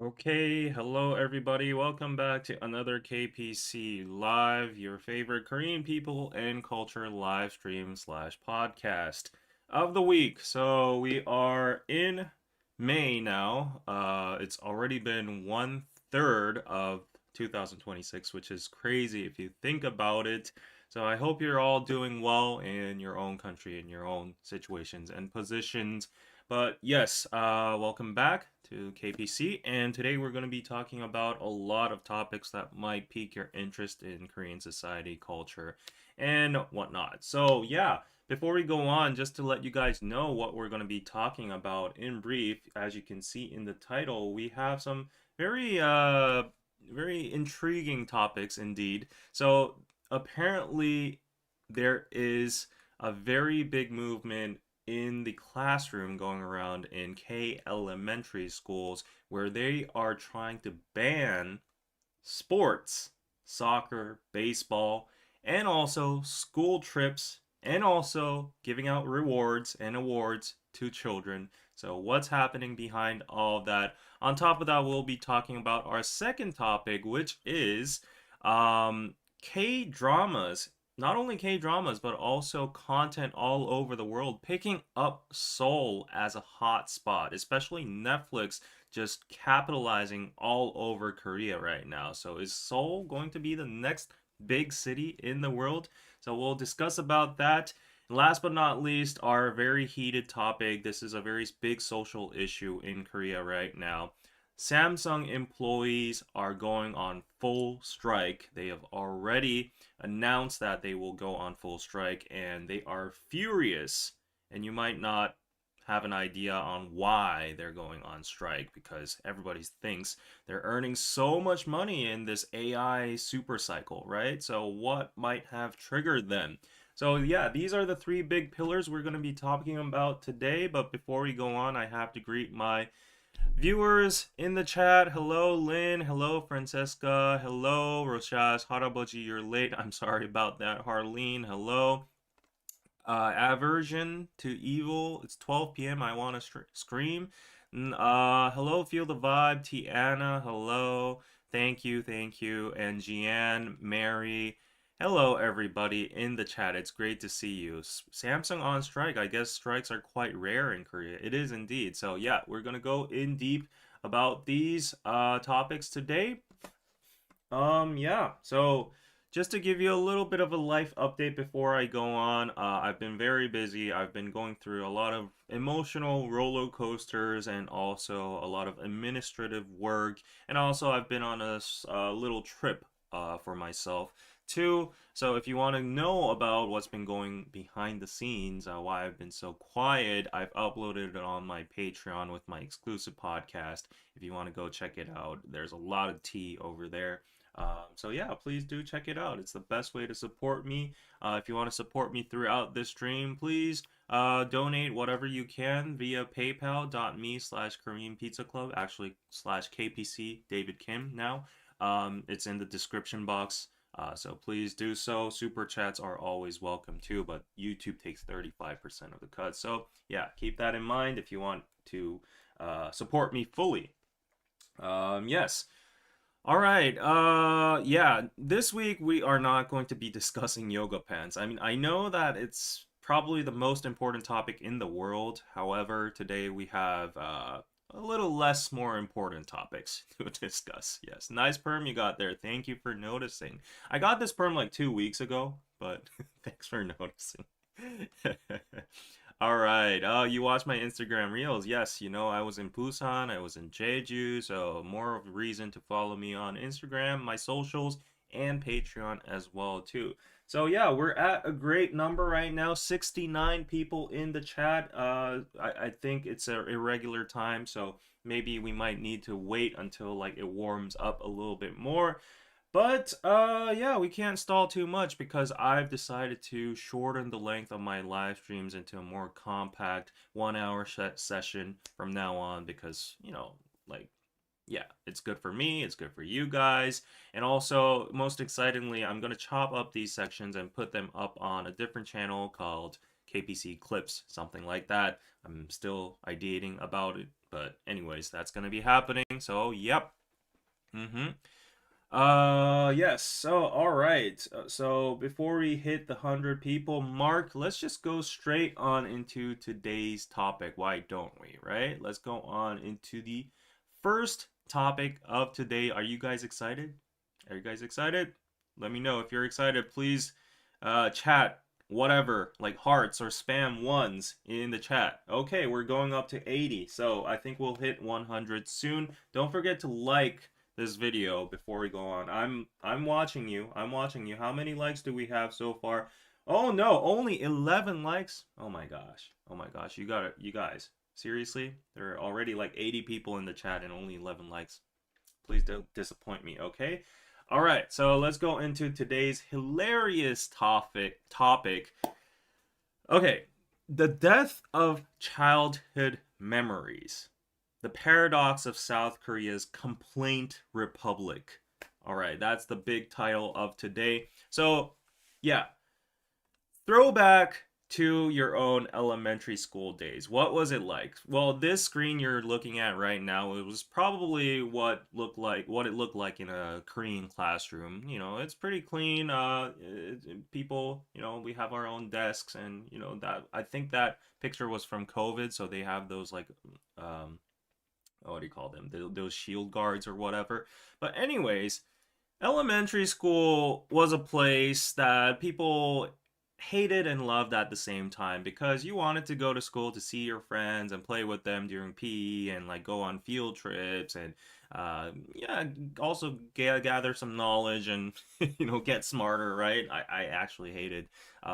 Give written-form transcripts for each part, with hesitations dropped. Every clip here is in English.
Okay, hello everybody. Welcome back to another KPC Live, your favorite Korean people and culture live stream slash podcast of the week. So we are in May now. It's already been 1/3 of 2026, which is crazy if you think about it. So I hope you're all doing well in your own country, in your own situations and positions. But yes, welcome back to KPC, and today we're going to be talking about a lot of topics that might pique your interest in Korean society, culture, and whatnot. So yeah, before we go on, just to let you guys know what we're going to be talking about in brief, as you can see in the title, we have some very very intriguing topics indeed. So apparently there is a very big movement in the classroom going around in K elementary schools where they are trying to ban sports, soccer, baseball, and also school trips, and also giving out rewards and awards to children. So, what's happening behind all of that? On top of that, we'll be talking about our second topic, which is K dramas. Not only K dramas, but also content all over the world picking up Seoul as a hot spot, especially Netflix just capitalizing all over Korea right now. So is Seoul going to be the next big city in the world? So we'll discuss about that. And last but not least, our very heated topic. This is a very big social issue in Korea right now. Samsung employees are going on full strike. They have already announced that they will go on full strike and they are furious. And you might not have an idea on why they're going on strike because everybody thinks they're earning so much money in this AI super cycle, right? So what might have triggered them? So yeah, these are the three big pillars we're going to be talking about today, but before we go on, I have to greet my viewers in the chat. Hello, Lynn. Hello, Francesca. Hello, Roshas. Haraboji, you're late. I'm sorry about that. Harleen, hello. Aversion to evil. It's 12 p.m. I want to scream. Hello, feel the vibe. Tiana, hello. Thank you, thank you. And Jeanne, Mary. Hello, everybody in the chat. It's great to see you. Samsung on strike. I guess strikes are quite rare in Korea. It is indeed. So yeah, we're gonna go in deep about these topics today. Yeah. So just to give you a little bit of a life update before I go on, I've been very busy. I've been going through a lot of emotional roller coasters and also a lot of administrative work. And also, I've been on a little trip for myself too. So if you want to know about what's been going behind the scenes, why I've been so quiet, I've uploaded it on my Patreon with my exclusive podcast. If you want to go check it out, there's a lot of tea over there. So yeah, please do check it out. It's the best way to support me. If you want to support me throughout this stream, please donate whatever you can via paypal.me/koreanpizzaclub, actually /KPC David Kim now. It's in the description box. So please do so. Super chats are always welcome too, but YouTube takes 35% of the cut. So yeah, keep that in mind if you want to support me fully. Yes. All right. Yeah, this week we are not going to be discussing yoga pants. I mean, I know that it's probably the most important topic in the world. However, today we have a little less more important topics to discuss. Yes, nice perm you got there. Thank you for noticing. I got this perm like 2 weeks ago, but thanks for noticing. All right. Oh, you watch my Instagram reels. Yes, you know, I was in Busan, I was in Jeju, so more of a reason to follow me on Instagram, my socials, and Patreon as well too. So yeah, we're at a great number right now, 69 people in the chat. I think it's a irregular time, so maybe we might need to wait until like it warms up a little bit more. But yeah, we can't stall too much because I've decided to shorten the length of my live streams into a more compact 1 hour session from now on because, you know, like yeah, it's good for me, it's good for you guys. And also, most excitingly, I'm going to chop up these sections and put them up on a different channel called KPC clips, something like that. I'm still ideating about it, but anyways, that's gonna be happening. So yep. Mm-hmm. Yes. So, all right. So, before we hit the 100 people mark, let's just go straight on into today's topic. Why don't we, right? Let's go on into the first topic of today. Are you guys excited? Are you guys excited? Let me know if you're excited. Please chat whatever, like hearts or spam ones in the chat. Okay, we're going up to 80. So, I think we'll hit 100 soon. Don't forget to like this video before we go on. I'm watching you. I'm watching you. How many likes do we have so far? Oh no, only 11 likes. Oh my gosh. Oh my gosh. You got it. You guys. Seriously? There are already like 80 people in the chat and only 11 likes. Please don't disappoint me, okay? All right. So let's go into today's hilarious topic. Okay. The death of childhood memories. The paradox of South Korea's complaint republic. All right, that's the big title of today. So, yeah, throwback to your own elementary school days. What was it like? Well, this screen you're looking at right now, it was probably what it looked like in a Korean classroom. You know, it's pretty clean. People, you know, we have our own desks, and you know that I think that picture was from COVID, so they have those like what do you call them? Those shield guards or whatever. But anyways, elementary school was a place that people hated and loved at the same time because you wanted to go to school to see your friends and play with them during PE and like go on field trips and yeah, also gather some knowledge and you know get smarter, right? I actually hated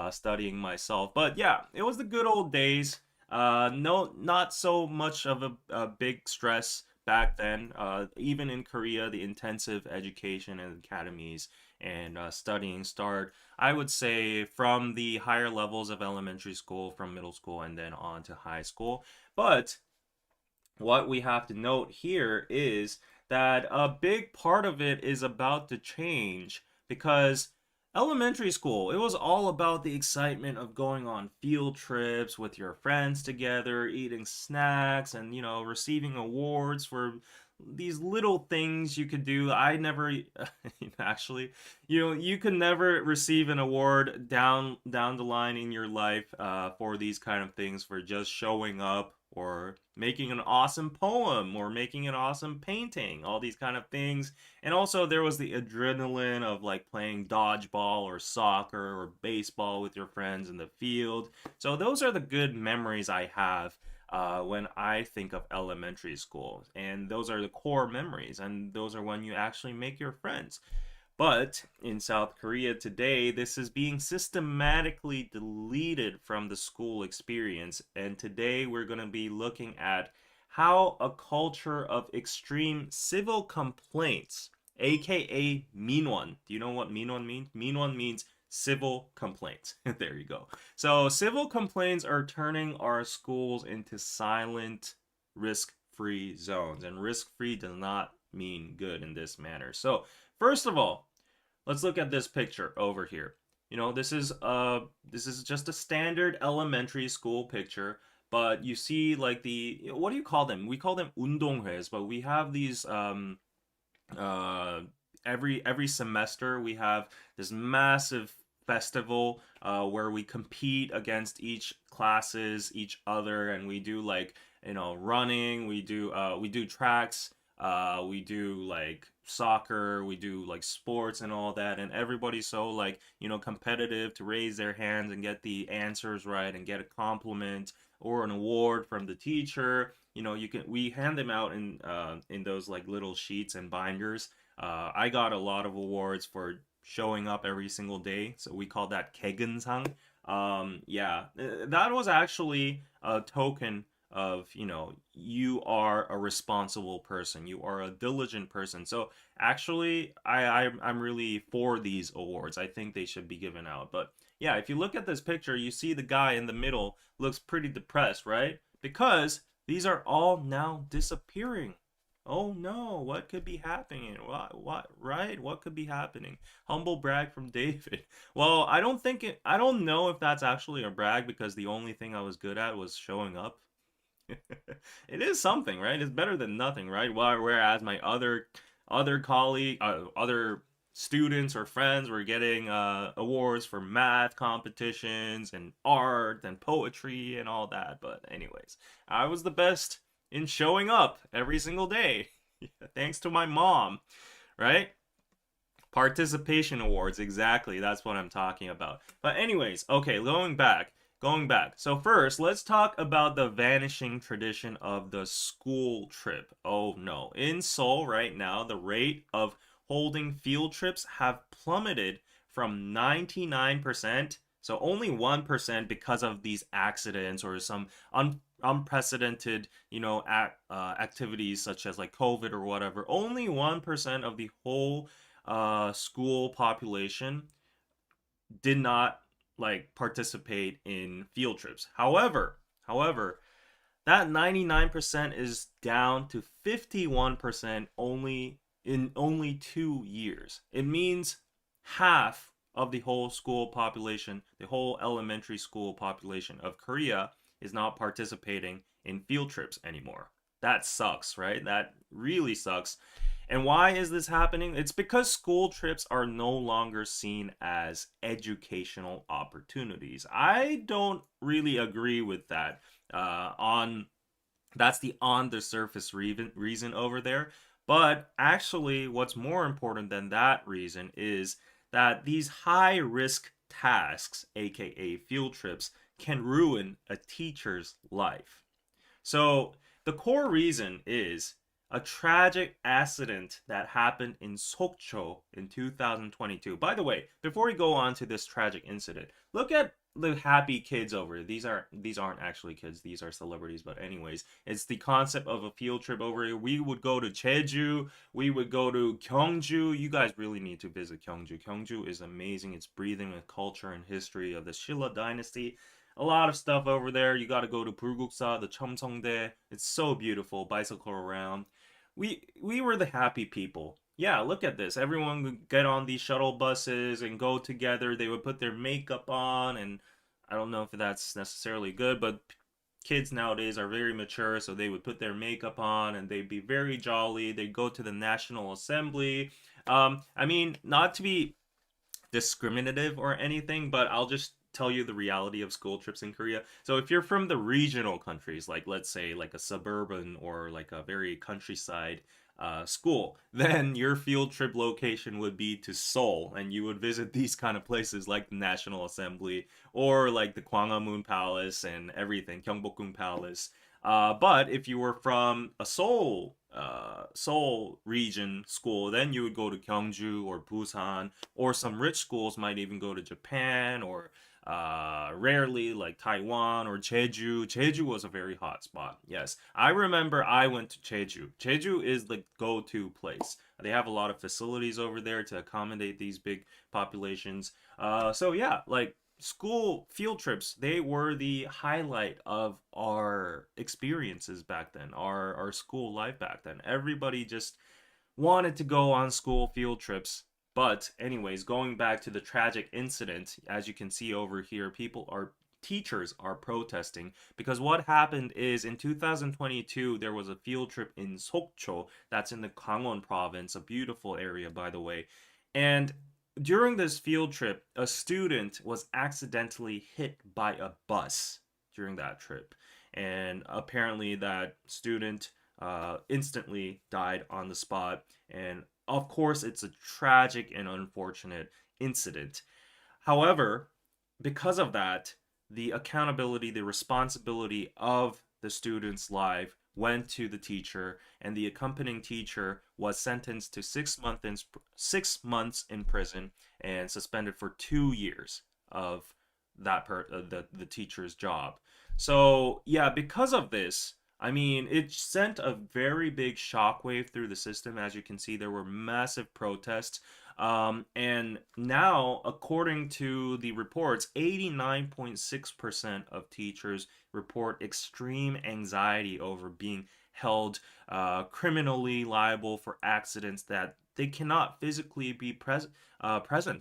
studying myself, but yeah, it was the good old days. No, not so much of a big stress back then. Even in Korea, the intensive education and academies and studying start, I would say, from the higher levels of elementary school, from middle school, and then on to high school. But what we have to note here is that a big part of it is about to change because elementary school, it was all about the excitement of going on field trips with your friends together, eating snacks, and, you know, receiving awards for these little things you could do. I never actually, you know, you could never receive an award down the line in your life for these kind of things, for just showing up or making an awesome poem or making an awesome painting, all these kind of things. And also there was the adrenaline of like playing dodgeball or soccer or baseball with your friends in the field. So those are the good memories I have when I think of elementary school. And those are the core memories, and those are when you actually make your friends. But in South Korea today, this is being systematically deleted from the school experience. And today we're going to be looking at how a culture of extreme civil complaints, aka 민원. Do you know what 민원 means? 민원 means civil complaints. There you go. So civil complaints are turning our schools into silent, risk-free zones. And risk-free does not mean good in this manner. So first of all, let's look at this picture over here. You know, this is just a standard elementary school picture, but you see like the, what do you call them? We call them 운동회s, but we have these uh every semester we have this massive festival where we compete against each classes, each other, and we do like, you know, running, we do tracks, we do like soccer, we do like sports and all that, and everybody's so like, you know, competitive to raise their hands and get the answers right and get a compliment or an award from the teacher. You know, we hand them out in those like little sheets and binders. I got a lot of awards for showing up every single day, so we call that 개근상. Yeah, that was actually a token of, you know, you are a responsible person, you are a diligent person. So actually I'm really for these awards. I think they should be given out. But yeah, if you look at this picture, you see the guy in the middle looks pretty depressed, right? Because these are all now disappearing. Oh no, what could be happening? What, right? What could be happening? Humble brag from David. Well, I don't know if that's actually a brag because the only thing I was good at was showing up. It is something, right? It's better than nothing, right? Whereas my other colleague, other students or friends were getting awards for math competitions and art and poetry and all that. But anyways, I was the best in showing up every single day, thanks to my mom, right? Participation awards, exactly. That's what I'm talking about. But anyways, okay, going back. So first, let's talk about the vanishing tradition of the school trip. Oh no. In Seoul right now, the rate of holding field trips have plummeted from 99%, so only 1% because of these accidents or some unprecedented, activities such as like COVID or whatever. Only 1% of the whole school population did not like participate in field trips. However, that 99% is down to 51% only in only 2 years. It means half of the whole school population, the whole elementary school population of Korea is not participating in field trips anymore. That sucks, right? That really sucks. And why is this happening? It's because school trips are no longer seen as educational opportunities. I don't really agree with that. On That's the on the surface reason over there. But actually, what's more important than that reason is that these high risk tasks, aka field trips, can ruin a teacher's life. So the core reason is a tragic accident that happened in Sokcho in 2022. By the way, before we go on to this tragic incident, look at the happy kids over. These aren't actually kids. These are celebrities. But anyways, it's the concept of a field trip over here. We would go to Jeju. We would go to Gyeongju. You guys really need to visit Gyeongju. Gyeongju is amazing. It's breathing with culture and history of the Shilla dynasty. A lot of stuff over there. You got to go to Bulguksa, the Cheomseongdae. It's so beautiful. Bicycle around. We were the happy people. Yeah, look at this. Everyone would get on these shuttle buses and go together. They would put their makeup on, and I don't know if that's necessarily good, but kids nowadays are very mature, so they would put their makeup on and they'd be very jolly. They'd go to the National Assembly. I mean, not to be discriminative or anything, but I'll just tell you the reality of school trips in Korea. So if you're from the regional countries, like let's say like a suburban or like a very countryside school, then your field trip location would be to Seoul, and you would visit these kind of places like the National Assembly or like the Gwanghwamun Palace and everything, Gyeongbokgung Palace. But if you were from a Seoul region school, then you would go to Gyeongju or Busan, or some rich schools might even go to Japan or rarely like Taiwan or Jeju. Jeju was a very hot spot. Yes, I remember I went to Jeju. Jeju is the go-to place. They have a lot of facilities over there to accommodate these big populations. So yeah, like school field trips, they were the highlight of our experiences back then, our school life back then. Everybody just wanted to go on school field trips. But anyways, going back to the tragic incident, as you can see over here, teachers are protesting because what happened is in 2022 there was a field trip in Sokcho, that's in the Gangwon province, a beautiful area by the way. And during this field trip, a student was accidentally hit by a bus during that trip. And apparently, that student instantly died on the spot. And of course, it's a tragic and unfortunate incident. However, because of that, the accountability, the responsibility of the student's life went to the teacher, and the accompanying teacher was sentenced to 6 months in prison and suspended for 2 years of the teacher's job. So yeah, because of this, I mean, it sent a very big shockwave through the system. As you can see, there were massive protests. And now, according to the reports, 89.6% of teachers report extreme anxiety over being held criminally liable for accidents that they cannot physically be present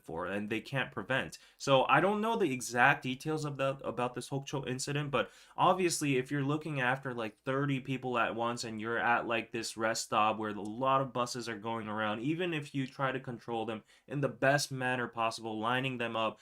for and they can't prevent. So I don't know the exact details of about this Hokcho incident, but obviously if you're looking after like 30 people at once and you're at like this rest stop where a lot of buses are going around, even if you try to control them in the best manner possible, lining them up,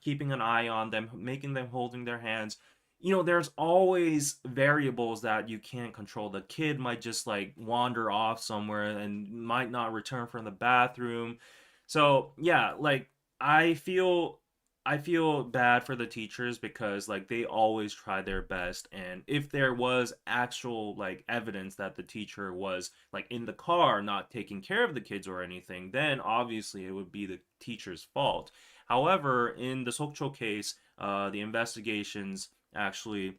keeping an eye on them, making them holding their hands, there's always variables that you can't control. The kid might just like wander off somewhere and might not return from the bathroom. So, yeah, like I feel I feel bad for the teachers because like they always try their best, and if there was actual like evidence that the teacher was like in the car not taking care of the kids or anything, then obviously it would be the teacher's fault. However, in the Sokcho case, the investigations actually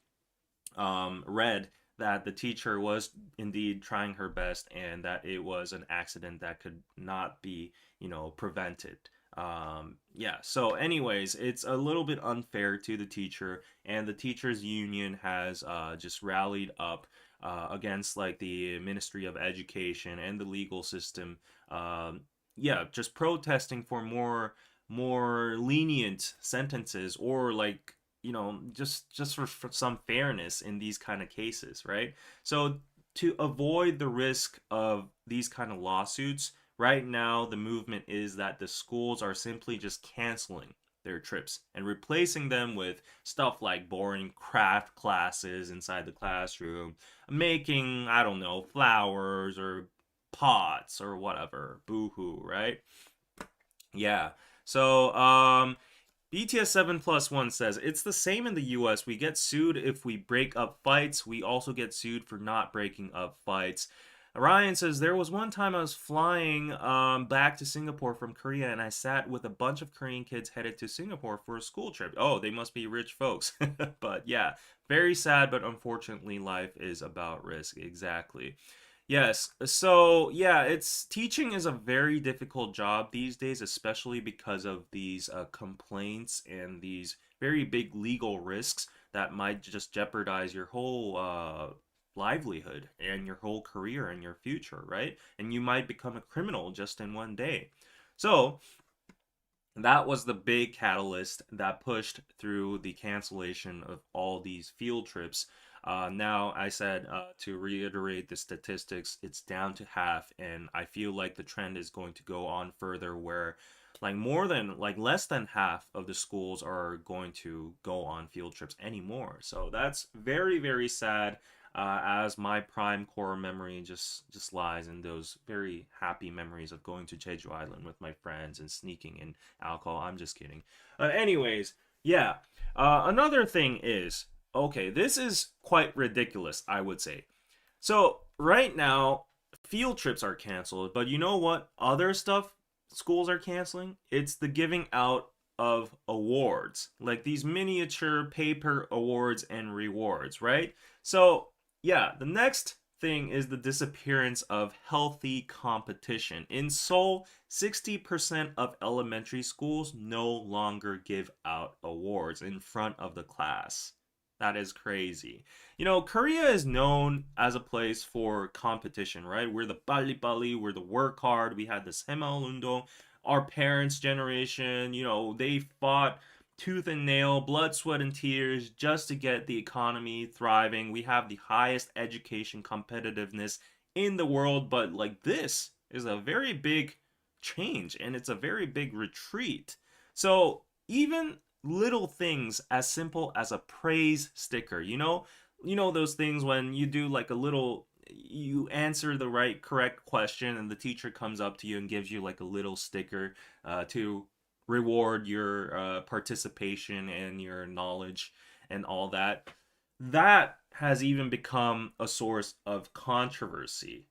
read that the teacher was indeed trying her best and that it was an accident that could not be, prevented. Yeah, so, anyways, it's a little bit unfair to the teacher, and the teachers' union has just rallied up against like the Ministry of Education and the legal system. Yeah, just protesting for more lenient sentences or like just for some fairness in these kind of cases, right? So to avoid the risk of these kind of lawsuits, right now the movement is that the schools are simply just canceling their trips and replacing them with stuff like boring craft classes inside the classroom, making, I don't know, flowers or pots or whatever. Boo-hoo, right? Yeah. So, BTS 7 plus 1 says it's the same in the US. We get sued if we break up fights. We also get sued for not breaking up fights. Ryan says there was one time I was flying back to Singapore from Korea and I sat with a bunch of Korean kids headed to Singapore for a school trip. Oh, they must be rich folks. But yeah, very sad, but unfortunately, life is about risk. Exactly. Yes. So, yeah, it's teaching is a very difficult job these days, especially because of these complaints and these very big legal risks that might just jeopardize your whole livelihood and your whole career and your future, right? And you might become a criminal just in one day. So, that was the big catalyst that pushed through the cancellation of all these field trips. Now, I said to reiterate the statistics, it's down to half, and I feel like the trend is going to go on further where like more than like less than half of the schools are going to go on field trips anymore. So that's very, very sad. As my prime core memory just lies in those very happy memories of going to Jeju Island with my friends and sneaking in alcohol. I'm just kidding. Anyways, yeah. Another thing is, okay, this is quite ridiculous, I would say. So right now, field trips are canceled, but you know what? Other stuff schools are canceling. It's the giving out of awards, like these miniature paper awards and rewards, right? So yeah, the next thing is the disappearance of healthy competition. In Seoul, 60% of elementary schools no longer give out awards in front of the class. That is crazy. Korea is known as a place for competition, right? We're the bali bali, we're the work hard. We had this Hemel Undo. Our parents' generation, they fought tooth and nail, blood, sweat, and tears just to get the economy thriving. We have the highest education competitiveness in the world, but like this is a very big change and it's a very big retreat. So even little things as simple as a praise sticker, those things when you do like a little you answer the correct question and the teacher comes up to you and gives you like a little sticker to reward your participation and your knowledge and all that. That has even become a source of controversy.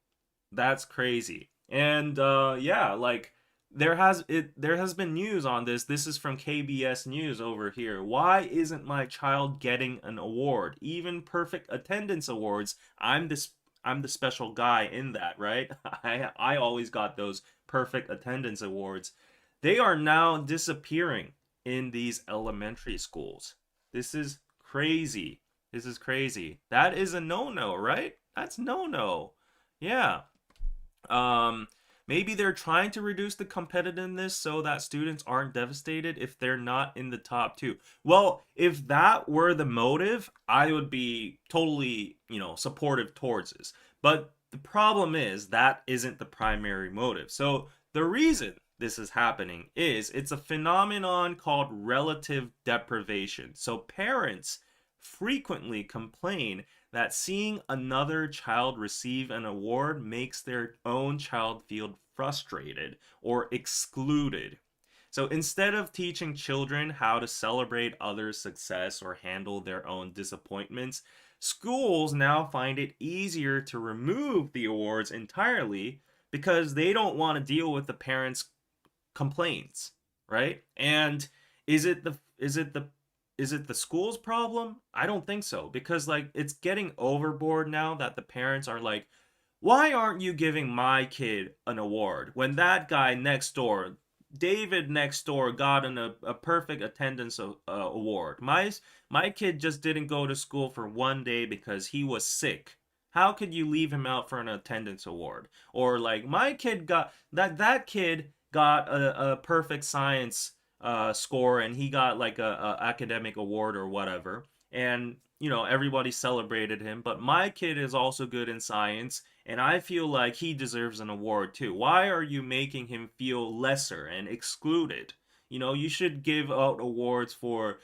That's crazy. And yeah, like there has been news on this. This is from KBS News over here. Why isn't my child getting an award? Even perfect attendance awards. I'm the special guy in that, right? I always got those perfect attendance awards. They are now disappearing in these elementary schools. This is crazy. This is crazy. That is a no-no, right? That's no no. Yeah. Um, Maybe they're trying to reduce the competitiveness so that students aren't devastated if they're not in the top two. Well, if that were the motive, I would be totally, supportive towards this. But the problem is that isn't the primary motive. So the reason this is happening is it's a phenomenon called relative deprivation. So parents frequently complain that seeing another child receive an award makes their own child feel frustrated or excluded. So instead of teaching children how to celebrate others' success or handle their own disappointments, schools now find it easier to remove the awards entirely because they don't want to deal with the parents' complaints, right? And is it the school's problem? I don't think so, because like it's getting overboard now that the parents are like, why aren't you giving my kid an award when that guy next door, David next door, got a perfect attendance award? My kid just didn't go to school for one day because he was sick. How could you leave him out for an attendance award? Or like my kid got that kid got a perfect science score, and he got like a academic award or whatever, and everybody celebrated him, but my kid is also good in science, and I feel like he deserves an award too. Why are you making him feel lesser and excluded? You should give out awards for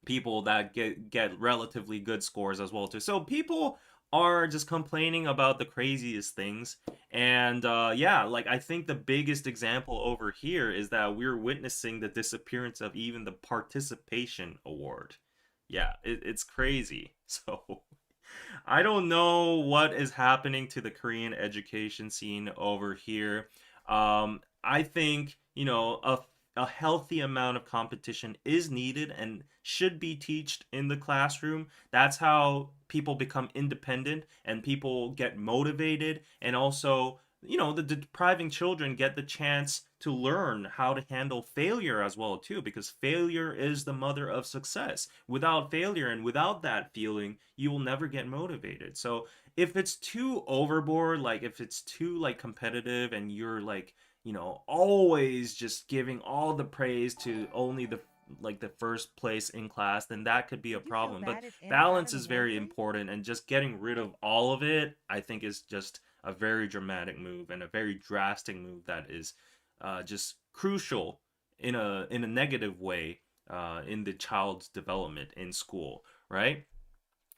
people that get relatively good scores as well too. So people are just complaining about the craziest things. And yeah, like I think the biggest example over here is that we're witnessing the disappearance of even the participation award. Yeah, it's crazy. So I don't know what is happening to the Korean education scene over here. I think, a healthy amount of competition is needed and should be taught in the classroom. That's how people become independent and people get motivated, and also the depriving children get the chance to learn how to handle failure as well too, because failure is the mother of success. Without failure and without that feeling, you will never get motivated. So if it's too overboard, like if it's too like competitive, and you're like always just giving all the praise to only the first place in class, then that could be a Do you feel problem. But bad if Anna got balance an is award very for you? important, and just getting rid of all of it, I think, is just a very dramatic move and a very drastic move that is just crucial in a negative way in the child's development in school, right?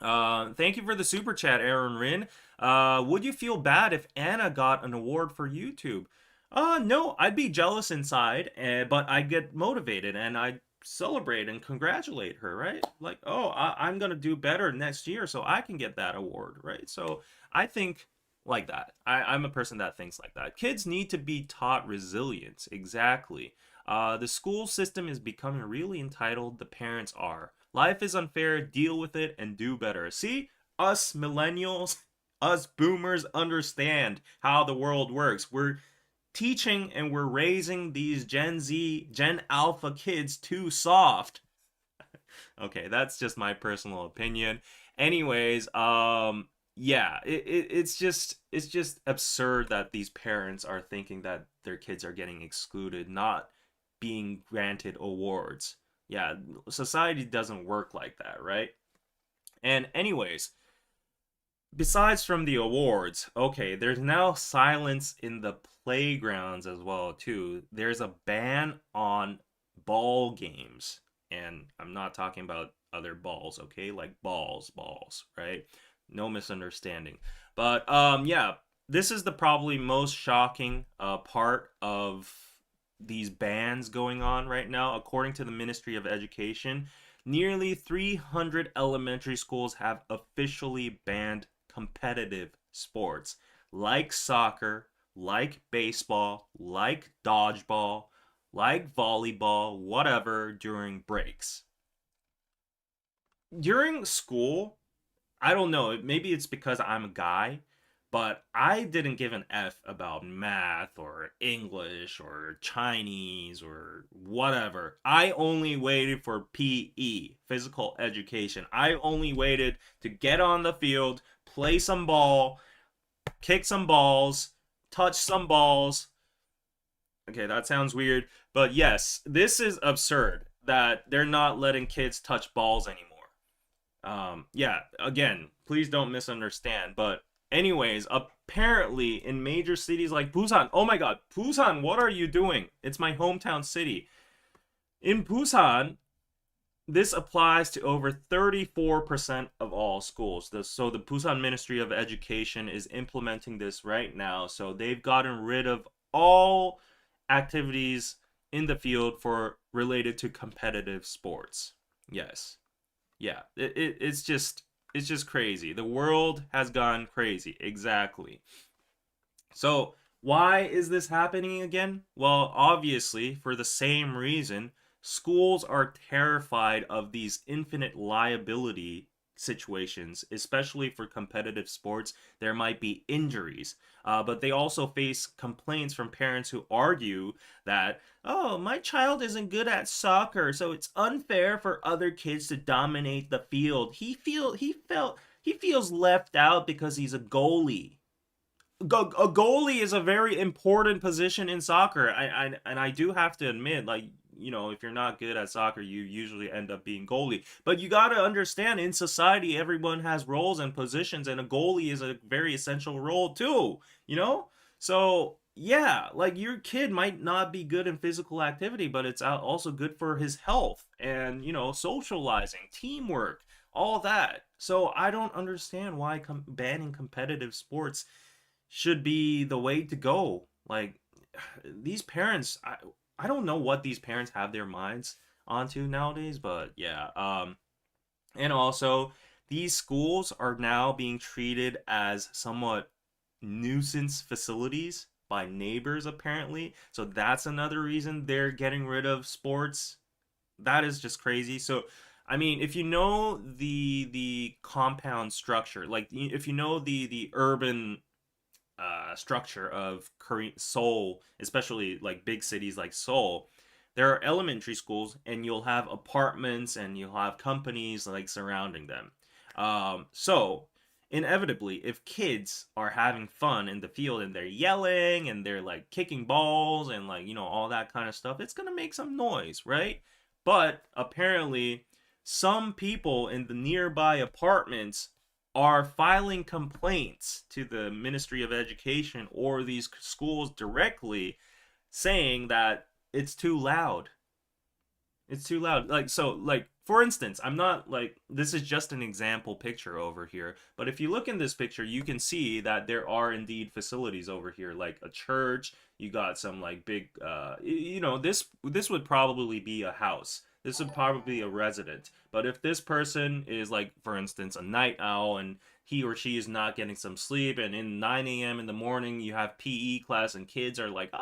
Thank you for the super chat, Aaron Rin. Would you feel bad if Anna got an award for YouTube? No, I'd be jealous inside, but I get motivated and I celebrate and congratulate her, right? Like, oh, I'm gonna do better next year, so I can get that award, right? So I think like that. I'm a person that thinks like that. Kids need to be taught resilience. Exactly. The school system is becoming really entitled. The parents are. Life is unfair. Deal with it and do better. See, us millennials, us boomers understand how the world works. We're teaching and we're raising these Gen Z, Gen Alpha kids too soft. Okay, that's just my personal opinion. Anyways, yeah, it's just absurd that these parents are thinking that their kids are getting excluded, not being granted awards. Yeah, society doesn't work like that, right? And anyways, besides from the awards, okay, there's now silence in the playgrounds as well too. There's a ban on ball games, and I'm not talking about other balls, okay? Like balls, right? No misunderstanding. But yeah, this is the probably most shocking part of these bans going on right now. According to the Ministry of Education, nearly 300 elementary schools have officially banned competitive sports like soccer, like baseball, like dodgeball, like volleyball, whatever, during breaks. During school, I don't know, maybe it's because I'm a guy, But I didn't give an F about math or English or Chinese or whatever. I only waited for PE, physical education. I only waited to get on the field, play some ball, kick some balls, touch some balls. Okay, that sounds weird, but yes, this is absurd that they're not letting kids touch balls anymore. Yeah, again, please don't misunderstand. But anyways, apparently in major cities like Busan, oh my God, Busan, what are you doing? It's my hometown city. In Busan, this applies to over 34% of all schools. So the Busan Ministry of Education is implementing this right now. So they've gotten rid of all activities in the field for related to competitive sports. Yes. Yeah, it's just crazy. The world has gone crazy. Exactly. So, why is this happening again? Well, obviously, for the same reason, schools are terrified of these infinite liability situations, especially for competitive sports. There might be injuries, but they also face complaints from parents who argue that, oh, my child isn't good at soccer, so it's unfair for other kids to dominate the field. He feels left out because he's a goalie. A goalie is a very important position in soccer. And I do have to admit, like, if you're not good at soccer, you usually end up being goalie. But you got to understand, in society, everyone has roles and positions, and a goalie is a very essential role too. You know, so yeah, like your kid might not be good in physical activity, but it's also good for his health and socializing, teamwork, all that. So I don't understand why banning competitive sports should be the way to go. Like these parents, I don't know what these parents have their minds onto nowadays, but yeah. And also these schools are now being treated as somewhat nuisance facilities by neighbors apparently. So that's another reason they're getting rid of sports. That is just crazy. So I mean, if you know the compound structure, like if you know the urban structure of Korean Seoul, especially like big cities like Seoul, there are elementary schools, and you'll have apartments and you'll have companies like surrounding them. So inevitably, if kids are having fun in the field and they're yelling and they're like kicking balls and like all that kind of stuff, it's gonna make some noise, right? But apparently, some people in the nearby apartments are filing complaints to the Ministry of Education or these schools directly, saying that it's too loud. It's too loud. Like, so, like, for instance, I'm not like, this is just an example picture over here, but if you look in this picture, you can see that there are indeed facilities over here, like a church. You got some like big, this would probably be a house. This would probably be a resident. But if this person is like, for instance, a night owl, and he or she is not getting some sleep, and in 9 a.m. in the morning you have PE class and kids are like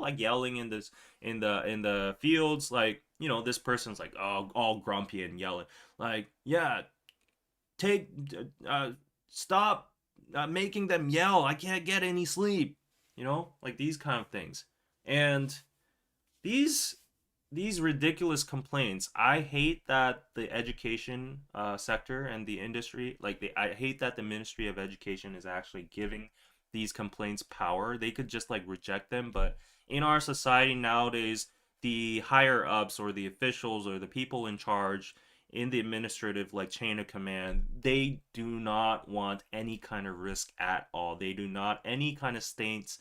like yelling in the fields, like this person's like all grumpy and yelling like, yeah, take uh stop making them yell, I can't get any sleep, like these kind of things. And these these ridiculous complaints, I hate that the education sector and the industry, like I hate that the Ministry of Education is actually giving these complaints power. They could just like reject them, but in our society nowadays, the higher ups or the officials or the people in charge in the administrative like chain of command, they do not want any kind of risk at all. They do not any kind of stains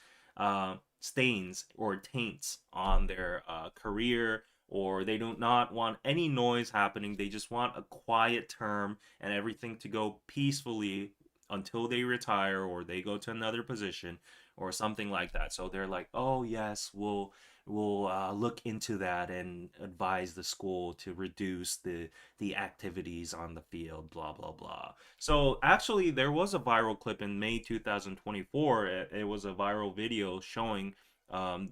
or taints on their career, or they do not want any noise happening. They just want a quiet term and everything to go peacefully until they retire or they go to another position or something like that. So they're like, oh yes, we'll look into that and advise the school to reduce the activities on the field, blah blah blah. So actually, there was a viral clip in May 2024. It was a viral video showing, um,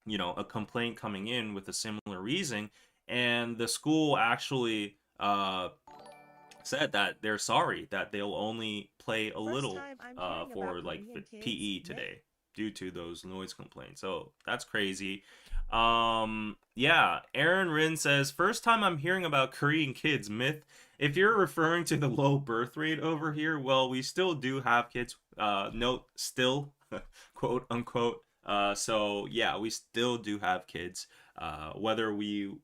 a complaint coming in with a similar reason, and the school actually said that they're sorry that they'll only play a First little time I'm hearing about for like Korean kids. PE Myth. today due to those noise complaints. So that's crazy. Yeah, Aaron Rin says first time I'm hearing about Korean kids myth. If you're referring to the low birth rate over here, well, we still do have kids. Note still, quote unquote. So yeah, we still do have kids. Whether we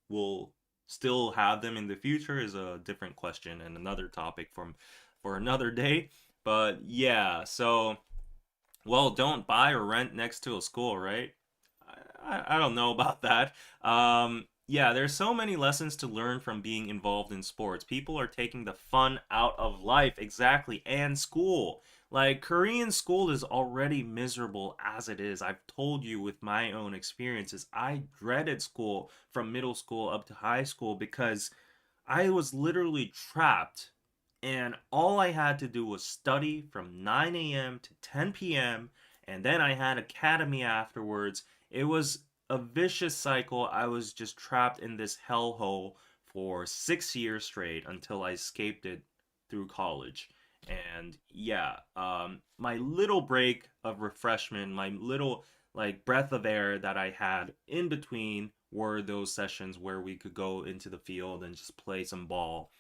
will still have them in the future is a different question and another topic from for another day. But yeah, so well, don't buy or rent next to a school, right? I don't know about that. Yeah, there's so many lessons to learn from being involved in sports. People are taking the fun out of life, exactly, and school. Like, Korean school is already miserable as it is. I've told you with my own experiences. I dreaded school from middle school up to high school because I was literally trapped, and all I had to do was study from 9 a.m. to 10 p.m., and then I had academy afterwards. It was a vicious cycle. I was just trapped in this hellhole for 6 years straight until I escaped it through college. And yeah, my little break of refreshment, my little like breath of air that I had in between were those sessions where we could go into the field and just play some ball.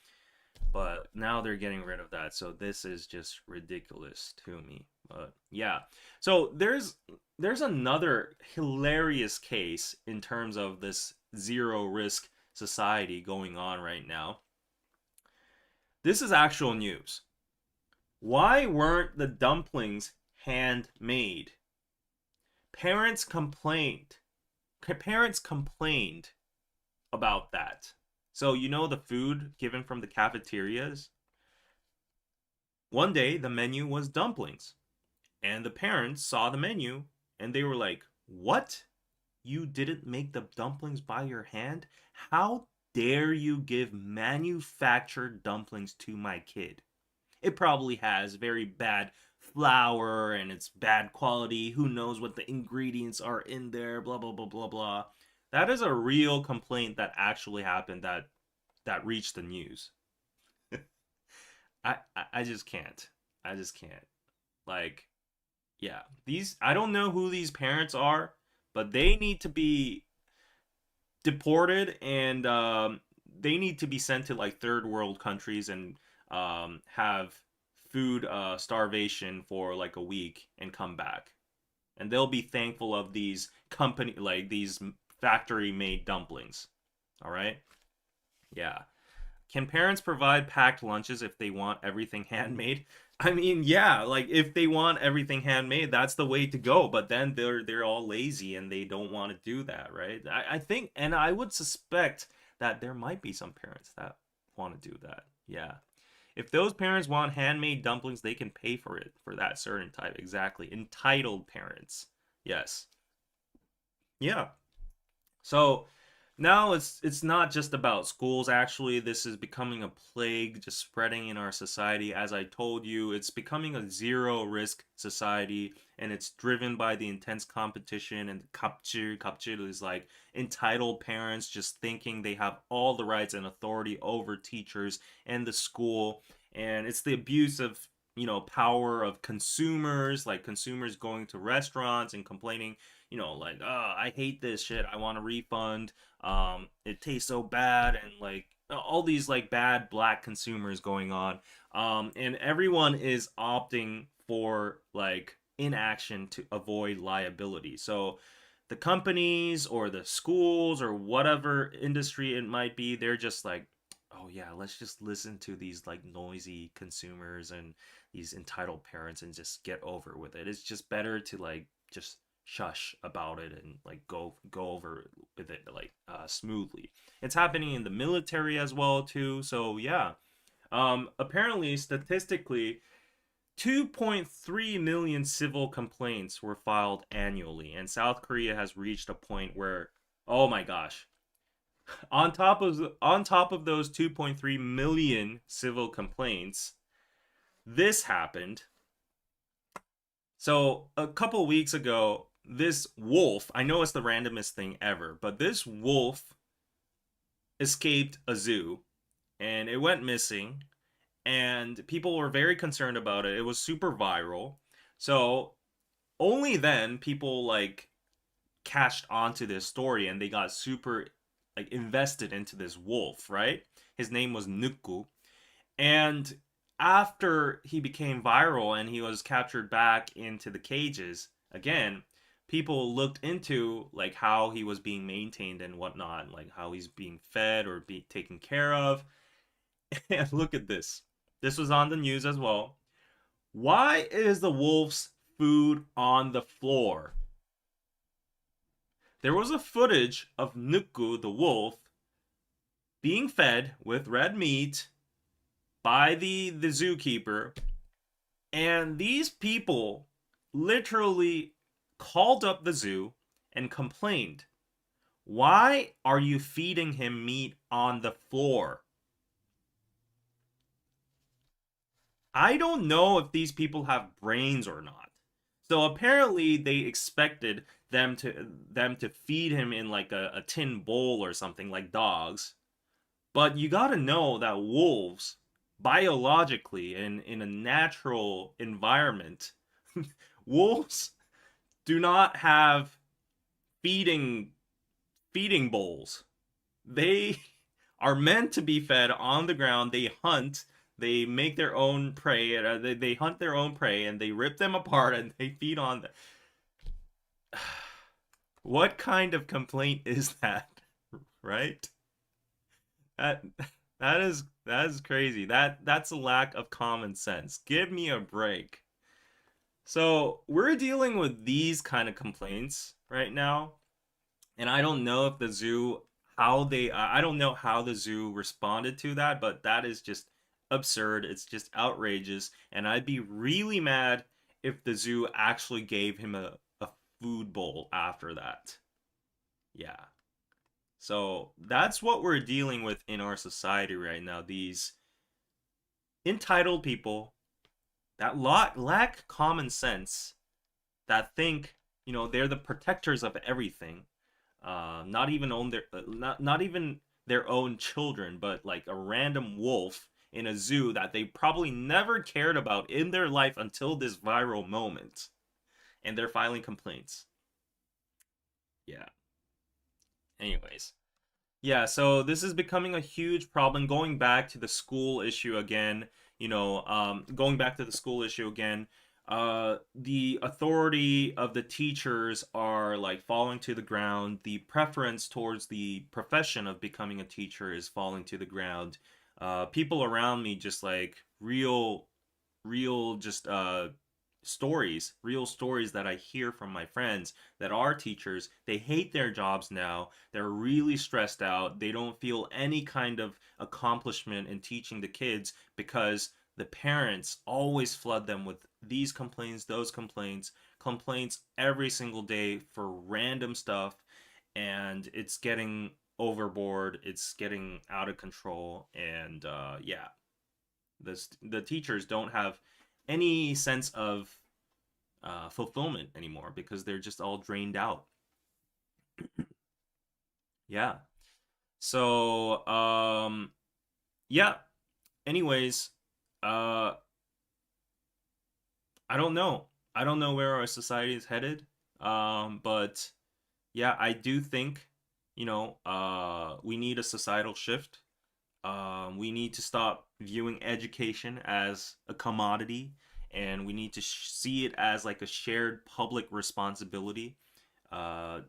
But now they're getting rid of that, so this is just ridiculous to me. But yeah, so there's another hilarious case in terms of this zero risk society going on right now. This is actual news. Why weren't the dumplings handmade? Parents complained. Parents complained about that. So, you know the food given from the cafeterias? One day, the menu was dumplings, and the parents saw the menu and they were like, "What? You didn't make the dumplings by your hand? How dare you give manufactured dumplings to my kid? It probably has very bad flour and it's bad quality. Who knows what the ingredients are in there? Blah blah blah blah blah." That is a real complaint that actually happened that reached the news. I just can't. I just can't. Like, yeah, these I don't know who these parents are, but they need to be deported and they need to be sent to like third world countries and have food starvation for like a week and come back. And they'll be thankful of these company like these factory made dumplings. All right? Yeah. Can parents provide packed lunches if they want everything handmade? I mean, yeah, like if they want everything handmade, that's the way to go. But then they're all lazy and they don't want to do that, right? I think, and I would suspect that there might be some parents that want to do that. Yeah. If those parents want handmade dumplings, they can pay for it for that certain type. Exactly. Entitled parents. Yes. Yeah. So now it's not just about schools actually. This is becoming a plague just spreading in our society. As I told you, it's becoming a zero risk society and it's driven by the intense competition and kapchil. Kapchil is like entitled parents just thinking they have all the rights and authority over teachers and the school. And it's the abuse of power of consumers, like consumers going to restaurants and complaining, like, oh, I hate this shit, I want a refund, it tastes so bad, and like all these like bad black consumers going on, and everyone is opting for like inaction to avoid liability. So the companies or the schools or whatever industry it might be, they're just like, oh yeah, let's just listen to these like noisy consumers and these entitled parents and just get over with it. It's just better to like just shush about it and like go over with it like smoothly. It's happening in the military as well too. So yeah, apparently statistically 2.3 million civil complaints were filed annually, and South Korea has reached a point where, oh my gosh, on top of those 2.3 million civil complaints, this happened. So a couple weeks ago, this wolf, I know it's the randomest thing ever, but this wolf escaped a zoo and it went missing, and people were very concerned about it. It was super viral. So only then people like catched onto this story and they got super like invested into this wolf, right? His name was Nuku. And after he became viral and he was captured back into the cages again, people looked into like how he was being maintained and whatnot, like how he's being fed or be taken care of. And look at this. This was on the news as well. Why is the wolf's food on the floor? There was a footage of Nuku the wolf being fed with red meat by the zookeeper, and these people literally called up the zoo and complained, "Why are you feeding him meat on the floor?" I don't know if these people have brains or not. So apparently they expected them to feed him in like a tin bowl or something like dogs. But you got to know that wolves, biologically and in a natural environment, wolves do not have feeding feeding bowls. They are meant to be fed on the ground. They hunt. They make their own prey. They hunt their own prey and they rip them apart and they feed on them. What kind of complaint is that? Right? That that is crazy. That's a lack of common sense. Give me a break. So we're dealing with these kind of complaints right now, and I don't know if the zoo how they I don't know how the zoo responded to that, but that is just absurd. It's just outrageous, and I'd be really mad if the zoo actually gave him a food bowl after that. Yeah. So that's what we're dealing with in our society right now. These entitled people that lack common sense, that think, they're the protectors of everything. Not even own their not even their own children, but like a random wolf in a zoo that they probably never cared about in their life until this viral moment, and they're filing complaints. Yeah. Anyways, yeah, so this is becoming a huge problem. Going back to the school issue again, going back to the school issue again, the authority of the teachers are like falling to the ground. The preference towards the profession of becoming a teacher is falling to the ground. People around me just like real just real stories that I hear from my friends that are teachers. They hate their jobs now. They're really stressed out. They don't feel any kind of accomplishment in teaching the kids because the parents always flood them with these complaints, those complaints every single day for random stuff, and it's getting overboard. It's getting out of control, and yeah, the teachers don't have any sense of fulfillment anymore because they're just all drained out. Yeah. So, yeah. Anyways, uh, I don't know. I don't know where our society is headed. But yeah, I do think, we need a societal shift. We need to stop viewing education as a commodity, and we need to see it as like a shared public responsibility. Uh,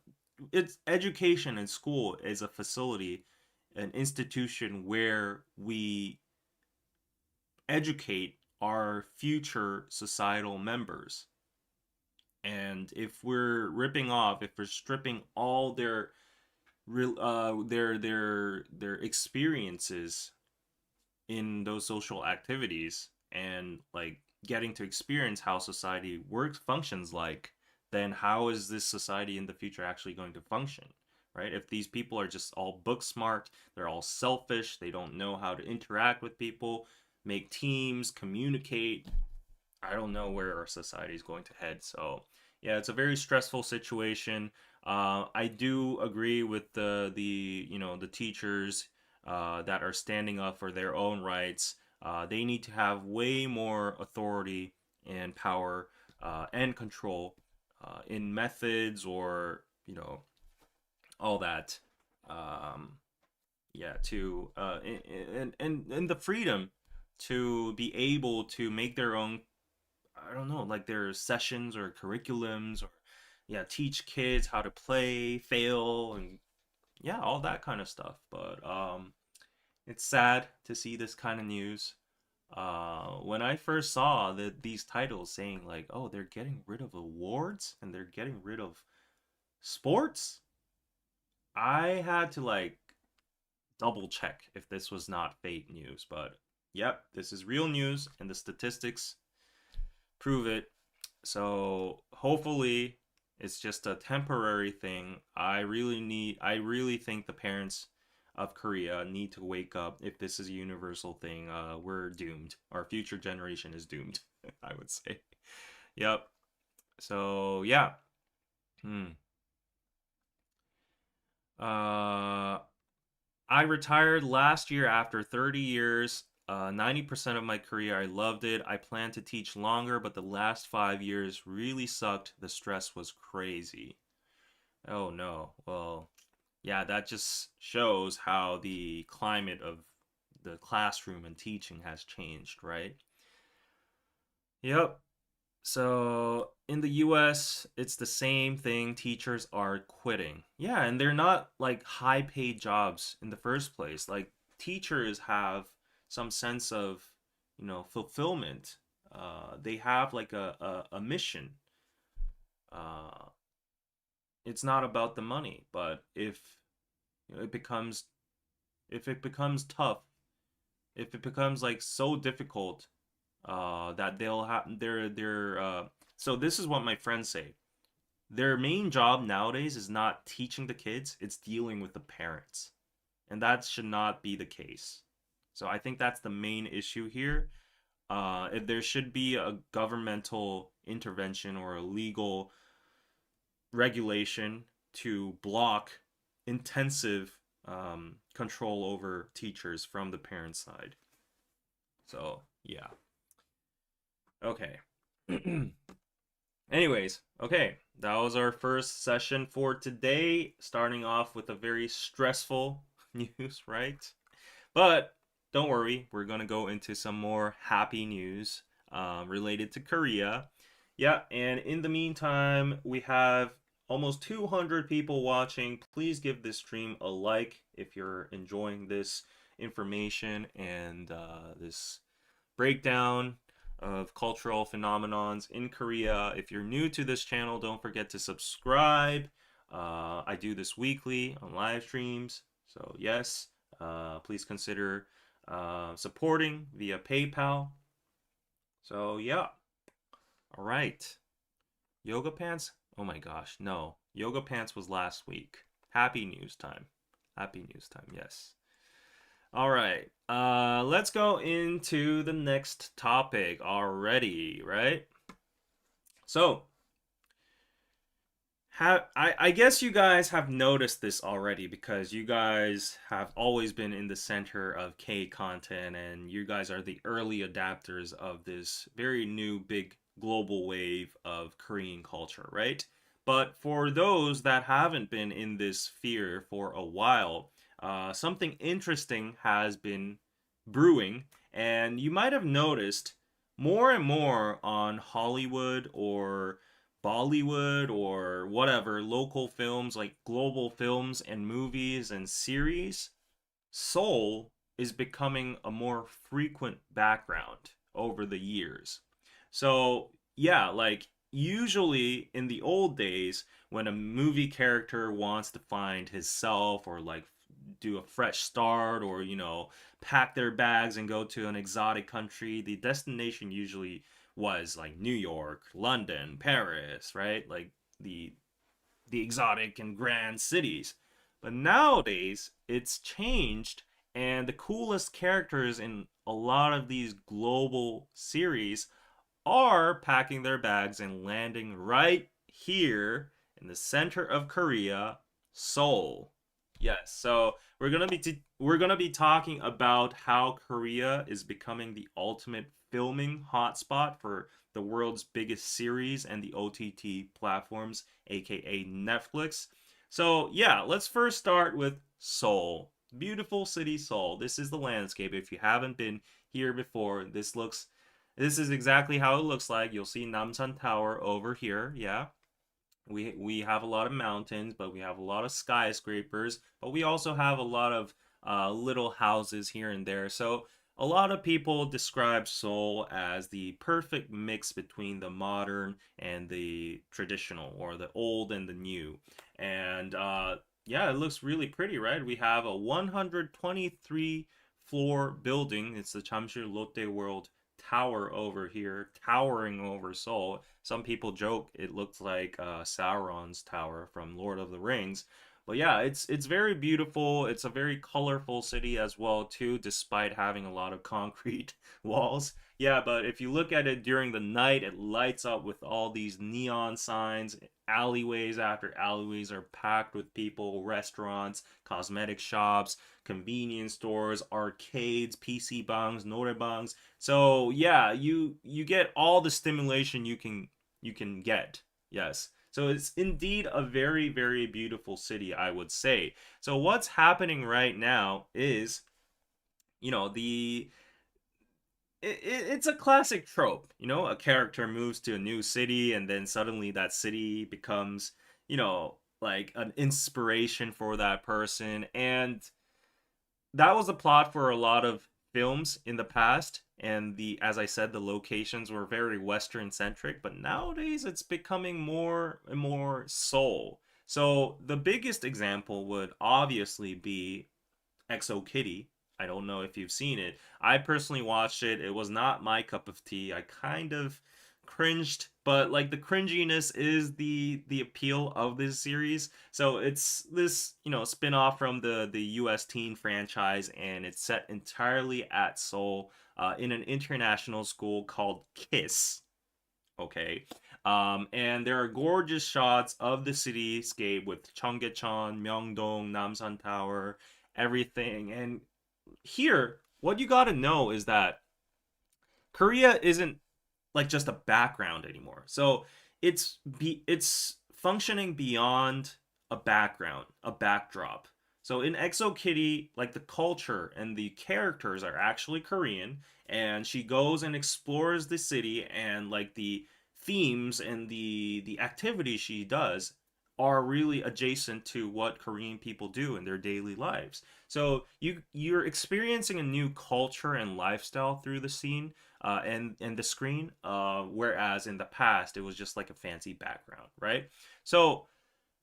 it's education and school is a facility, an institution where we educate our future societal members. And if we're stripping all their experiences in those social activities and like getting to experience how society works functions like, then how is this society in the future actually going to function, right? If these people are just all book smart, they're all selfish, they don't know how to interact with people, make teams, communicate, I don't know where our society is going to head. So yeah, it's a very stressful situation. I do agree with the teachers. that are standing up for their own rights. They need to have way more authority and power and control in methods or all that. Um, yeah, to and the freedom to be able to make their own, I don't know, like their sessions or curriculums, or yeah, teach kids how to play, fail, and yeah, all that kind of stuff. But it's sad to see this kind of news. When I first saw these titles saying like, oh, they're getting rid of awards and they're getting rid of sports, I had to like double check if this was not fake news. But yep, this is real news, and the statistics prove it. So hopefully it's just a temporary thing. I really think the parents of Korea need to wake up. If this is a universal thing, we're doomed. Our future generation is doomed, I would say. Yep. So yeah. Hmm. Uh, I retired last year after 30 years. 90% of my career, I loved it. I planned to teach longer, but the last 5 years really sucked. The stress was crazy. Oh no. Well, yeah, that just shows how the climate of the classroom and teaching has changed, right? Yep. So in the US, it's the same thing. Teachers are quitting. Yeah, and they're not like high paid jobs in the first place. Like teachers have some sense of, fulfillment. They have like a mission. Uh, it's not about the money, but it becomes if it becomes tough, if it becomes like so difficult, that they'll have their so this is what my friends say. Their main job nowadays is not teaching the kids, it's dealing with the parents. And that should not be the case. So I think that's the main issue here. If there should be a governmental intervention or a legal regulation to block intensive control over teachers from the parent side. So, yeah. Okay. Anyways, okay, that was our first session for today, starting off with a very stressful news, right? But don't worry, we're gonna go into some more happy news related to Korea. Yeah, and in the meantime, we have almost 200 people watching. Please give this stream a like if you're enjoying this information and this breakdown of cultural phenomenons in Korea. If you're new to this channel, don't forget to subscribe. I do this weekly on live streams. So yes, please consider supporting via PayPal. So yeah, all right. Yoga pants? Oh my gosh, no. Yoga pants was last week. Happy news time. Happy news time, yes. All right. Let's go into the next topic already, right? So, I guess you guys have noticed this already because you guys have always been in the center of K content and you guys are the early adapters of this very new big global wave of Korean culture, right? But for those that haven't been in this sphere for a while, something interesting has been brewing, and you might have noticed more and more on Hollywood or Bollywood or whatever, local films like global films and movies and series, Seoul is becoming a more frequent background over the years. So, yeah, like usually in the old days, when a movie character wants to find his self or like do a fresh start or, pack their bags and go to an exotic country, the destination usually was like New York, London, Paris, right? Like the the exotic and grand cities. But nowadays, it's changed, and the coolest characters in a lot of these global series are packing their bags and landing right here in the center of Korea, Seoul. Yes, so we're gonna be we're going to be talking about how Korea is becoming the ultimate filming hotspot for the world's biggest series and the OTT platforms, aka Netflix. So, yeah, let's first start with Seoul. Beautiful city Seoul. This is the landscape. If you haven't been here before, this is exactly how it looks like. You'll see Namsan Tower over here. Yeah, we have a lot of mountains, but we have a lot of skyscrapers, but we also have a lot of little houses here and there. So a lot of people describe Seoul as the perfect mix between the modern and the traditional, or the old and the new. And yeah, it looks really pretty, right? We have a 123 floor building. It's the Chamsil Lotte World Tower over here, towering over Seoul. Some people joke it looks like Sauron's tower from Lord of the Rings. But yeah, it's very beautiful. It's a very colorful city as well too, despite having a lot of concrete walls. Yeah, but if you look at it during the night, it lights up with all these neon signs. Alleyways after alleyways are packed with people, restaurants, cosmetic shops, convenience stores, arcades, PC bangs, norebangs. So yeah, you get all the stimulation you can get. Yes. So it's indeed a very, very beautiful city, I would say. So what's happening right now is, the it's a classic trope. A character moves to a new city and then suddenly that city becomes, like an inspiration for that person. And that was the plot for a lot of films in the past, and the as I said, the locations were very western centric, but nowadays it's becoming more and more Seoul. So the biggest example would obviously be Exo Kitty. I don't know if you've seen it. I personally watched it. It was not my cup of tea. I kind of cringed, but like the cringiness is the appeal of this series. So it's this, spin-off from the US teen franchise, and it's set entirely at Seoul, in an international school called KISS. Okay. And there are gorgeous shots of the cityscape with Cheonggyecheon, Myeongdong, Namsan Tower, everything. And here, what you got to know is that Korea isn't like just a background anymore. So it's functioning beyond a background, a backdrop. So in Exo Kitty, like the culture and the characters are actually Korean, and she goes and explores the city, and like the themes and the activities she does are really adjacent to what Korean people do in their daily lives. So you're experiencing a new culture and lifestyle through the scene, and the screen, whereas in the past it was just like a fancy background, right? So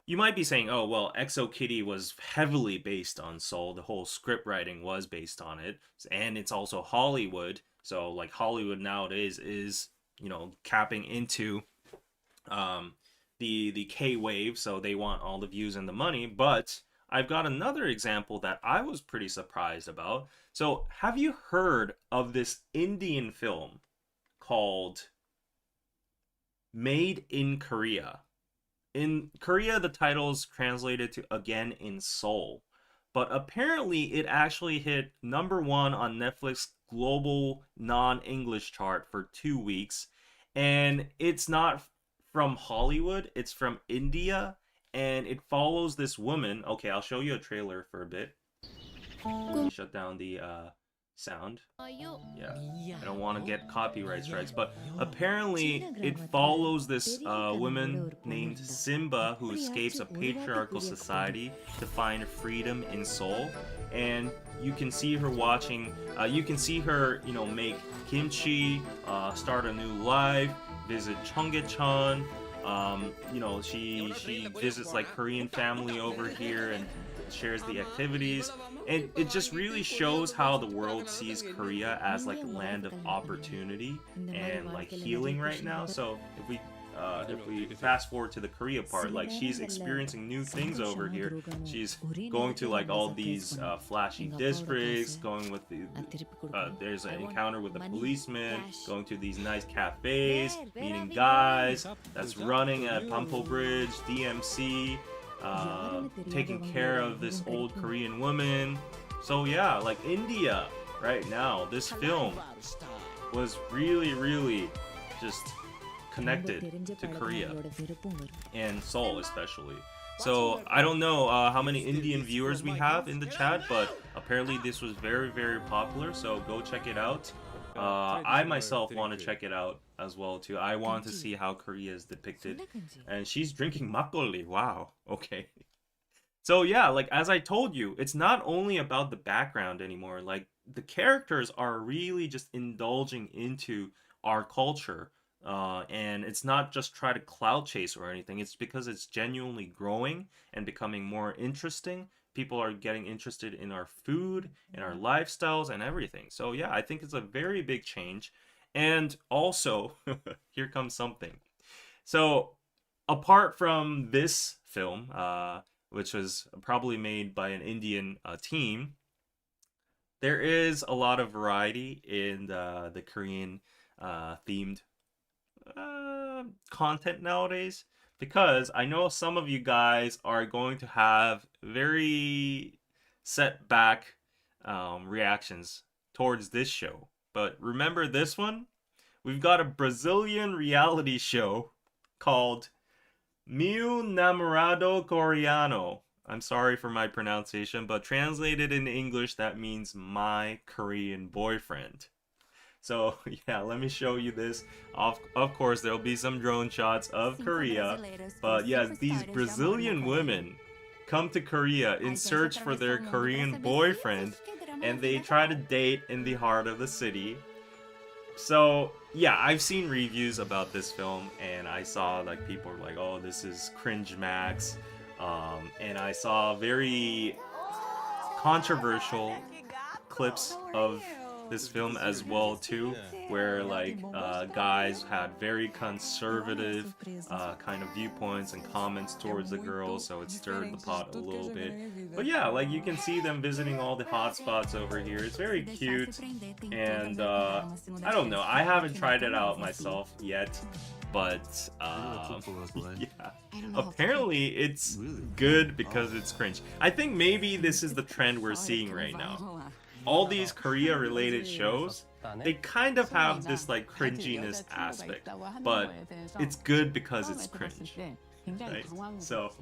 you might be saying, oh well, Exo Kitty was heavily based on Soul. The whole script writing was based on it, and it's also Hollywood. So like Hollywood nowadays is capping into um, the K wave, so they want all the views and the money. But I've got another example that I was pretty surprised about. So have you heard of this Indian film called Made in Korea? In Korea, the title's translated to Again in Seoul, but apparently it actually hit #1 on Netflix global non-English chart for 2 weeks, and it's not from Hollywood, it's from India, and it follows this woman. Okay, I'll show you a trailer for a bit. Let me shut down the sound. Yeah, I don't want to get copyright strikes, but apparently it follows this woman named Simba who escapes a patriarchal society to find freedom in Seoul, and you can see her watching. You can see her, make kimchi, start a new life, visit Cheonggyecheon. She visits like Korean family over here and shares the activities, and it just really shows how the world sees Korea as like a land of opportunity and like healing right now. So if we fast forward to the Korea part, like she's experiencing new things over here. She's going to like all these flashy districts, going with there's an encounter with a policeman, going to these nice cafes, meeting guys that's running at Pampo Bridge, DMC, taking care of this old Korean woman. So yeah, like India right now, this film was really, really just connected to Korea and Seoul especially. So I don't know how many Indian viewers we have in the chat, but apparently this was very, very popular. So go check it out. I myself want to check it out as well too. I want to see how Korea is depicted, and she's drinking makgeolli. Wow. Okay. So yeah, like as I told you, it's not only about the background anymore. Like the characters are really just indulging into our culture. And it's not just try to cloud chase or anything. It's because it's genuinely growing and becoming more interesting. People are getting interested in our food and our lifestyles and everything. So yeah, I think it's a very big change. And also, here comes something. So, apart from this film, which was probably made by an Indian team, there is a lot of variety in the Korean themed content nowadays. Because I know some of you guys are going to have very set back reactions towards this show. But remember this one? We've got a Brazilian reality show called Meu Namorado Coreano. I'm sorry for my pronunciation, but translated in English, that means my Korean boyfriend. So, yeah, let me show you this. Of course, there'll be some drone shots of Korea. But, yeah, these Brazilian women come to Korea in search for their Korean boyfriend, and they try to date in the heart of the city. So yeah, I've seen reviews about this film, and I saw like people were like, "Oh, this is cringe max," and I saw very controversial clips of this film as well too, where like guys had very conservative kind of viewpoints and comments towards the girls, so it stirred the pot a little bit. But yeah, like you can see them visiting all the hot spots over here. It's very cute, and I don't know. I haven't tried it out myself yet, but yeah, apparently it's good because it's cringe. I think maybe this is the trend we're seeing right now. All these Korea related shows, they kind of have this like cringiness aspect, but it's good because it's cringe, right? So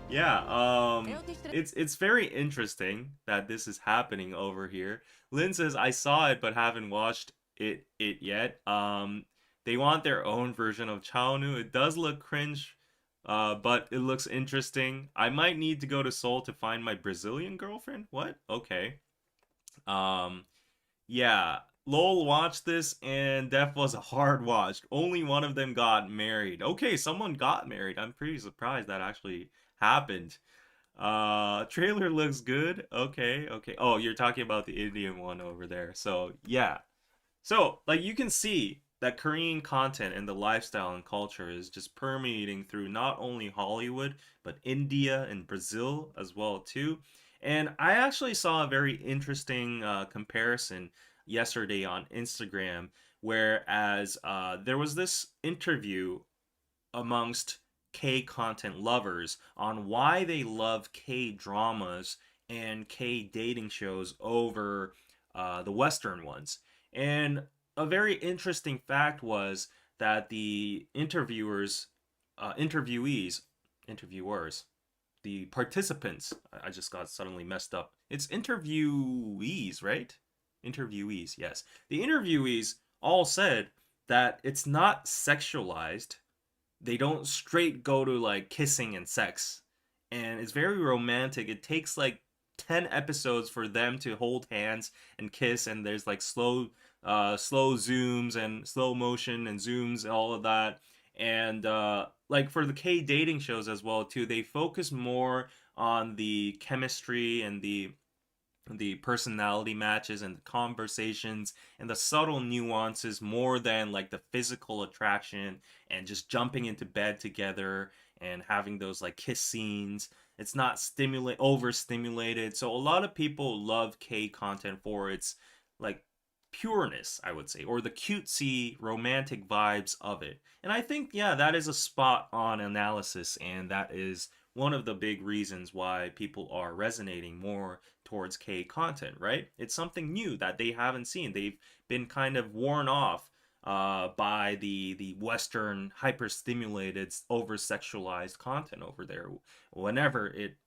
yeah, it's very interesting that this is happening over here. Lynn says I saw it but haven't watched it yet. They want their own version of Chaonu. It does look cringe, but it looks interesting. I might need to go to Seoul to find my Brazilian girlfriend. What? Okay. Um, yeah. Lol watched this and Def was a hard watch. Only one of them got married. Okay, someone got married. I'm pretty surprised that actually happened. Trailer looks good. Okay, okay. Oh, you're talking about the Indian one over there. So, yeah. So, like you can see that Korean content and the lifestyle and culture is just permeating through not only Hollywood, but India and Brazil as well too. And I actually saw a very interesting comparison yesterday on Instagram, whereas there was this interview amongst K content lovers on why they love K dramas and K dating shows over the Western ones. And a very interesting fact was that the interviewers, the participants, I just got suddenly messed up. It's interviewees, right? Interviewees, yes. The interviewees all said that it's not sexualized. They don't straight go to like kissing and sex. And it's very romantic. It takes like 10 episodes for them to hold hands and kiss, and there's like slow zooms and slow motion and zooms and all of that. And like for the K dating shows as well too, they focus more on the chemistry and the personality matches and the conversations and the subtle nuances more than like the physical attraction and just jumping into bed together and having those like kiss scenes. It's not overstimulated. So a lot of people love K content for its like pureness, I would say, or the cutesy romantic vibes of it. And I think, yeah, that is a spot on analysis, and that is one of the big reasons why people are resonating more towards K content, right? It's something new that they haven't seen. They've been kind of worn off by the Western hyper stimulated, over sexualized content over there whenever it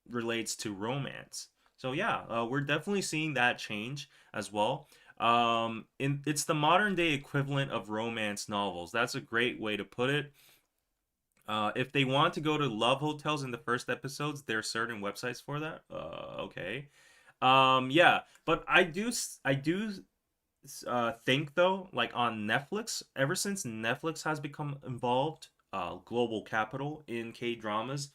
relates to romance. So yeah, we're definitely seeing that change as well. It's the modern day equivalent of romance novels. That's a great way to put it. If they want to go to love hotels in the first episodes, there are certain websites for that. Okay. Yeah, but I do think though, like on Netflix, ever since Netflix has become involved, global capital in K dramas,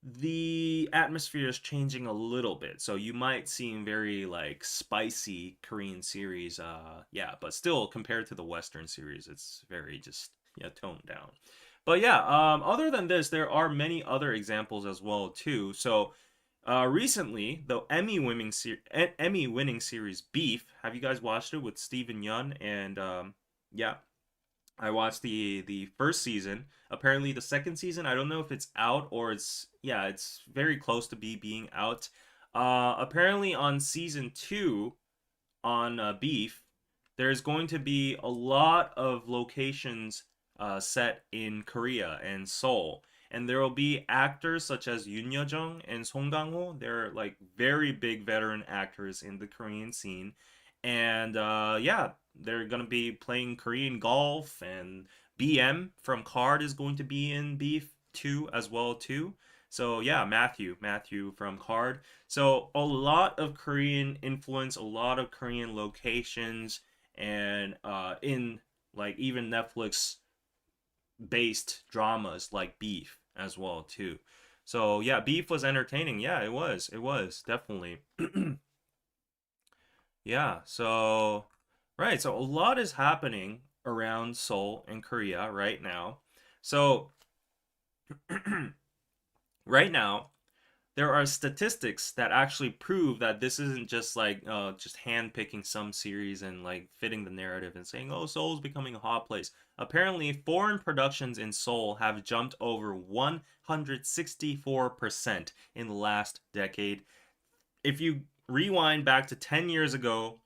the atmosphere is changing a little bit. So you might seem very like spicy Korean series, yeah, but still compared to the Western series, it's very just yeah toned down. But yeah, other than this, there are many other examples as well too. So recently, the Emmy winning series Beef. Have you guys watched it with Steven Yeun and yeah, I watched the first season. Apparently, the second season, I don't know if it's out or it's yeah, it's very close to being out. Apparently, on season two, on Beef, there's going to be a lot of locations set in Korea and Seoul. And there will be actors such as Yoon Yo-jung and Song Kang-ho. They're like very big veteran actors in the Korean scene. And yeah, they're going to be playing Korean golf, and BM from Card is going to be in Beef 2 as well too. So yeah, Matthew from Card. So a lot of Korean influence, a lot of Korean locations, and in like even Netflix based dramas like Beef as well too. So yeah, Beef was entertaining. Yeah, it was. It was definitely. Yeah. So right. So a lot is happening around Seoul and Korea right now. So right now, there are statistics that actually prove that this isn't just like just handpicking some series and like fitting the narrative and saying, "Oh, Seoul's becoming a hot place." Apparently, foreign productions in Seoul have jumped over 164% in the last decade. If you rewind back to 10 years ago,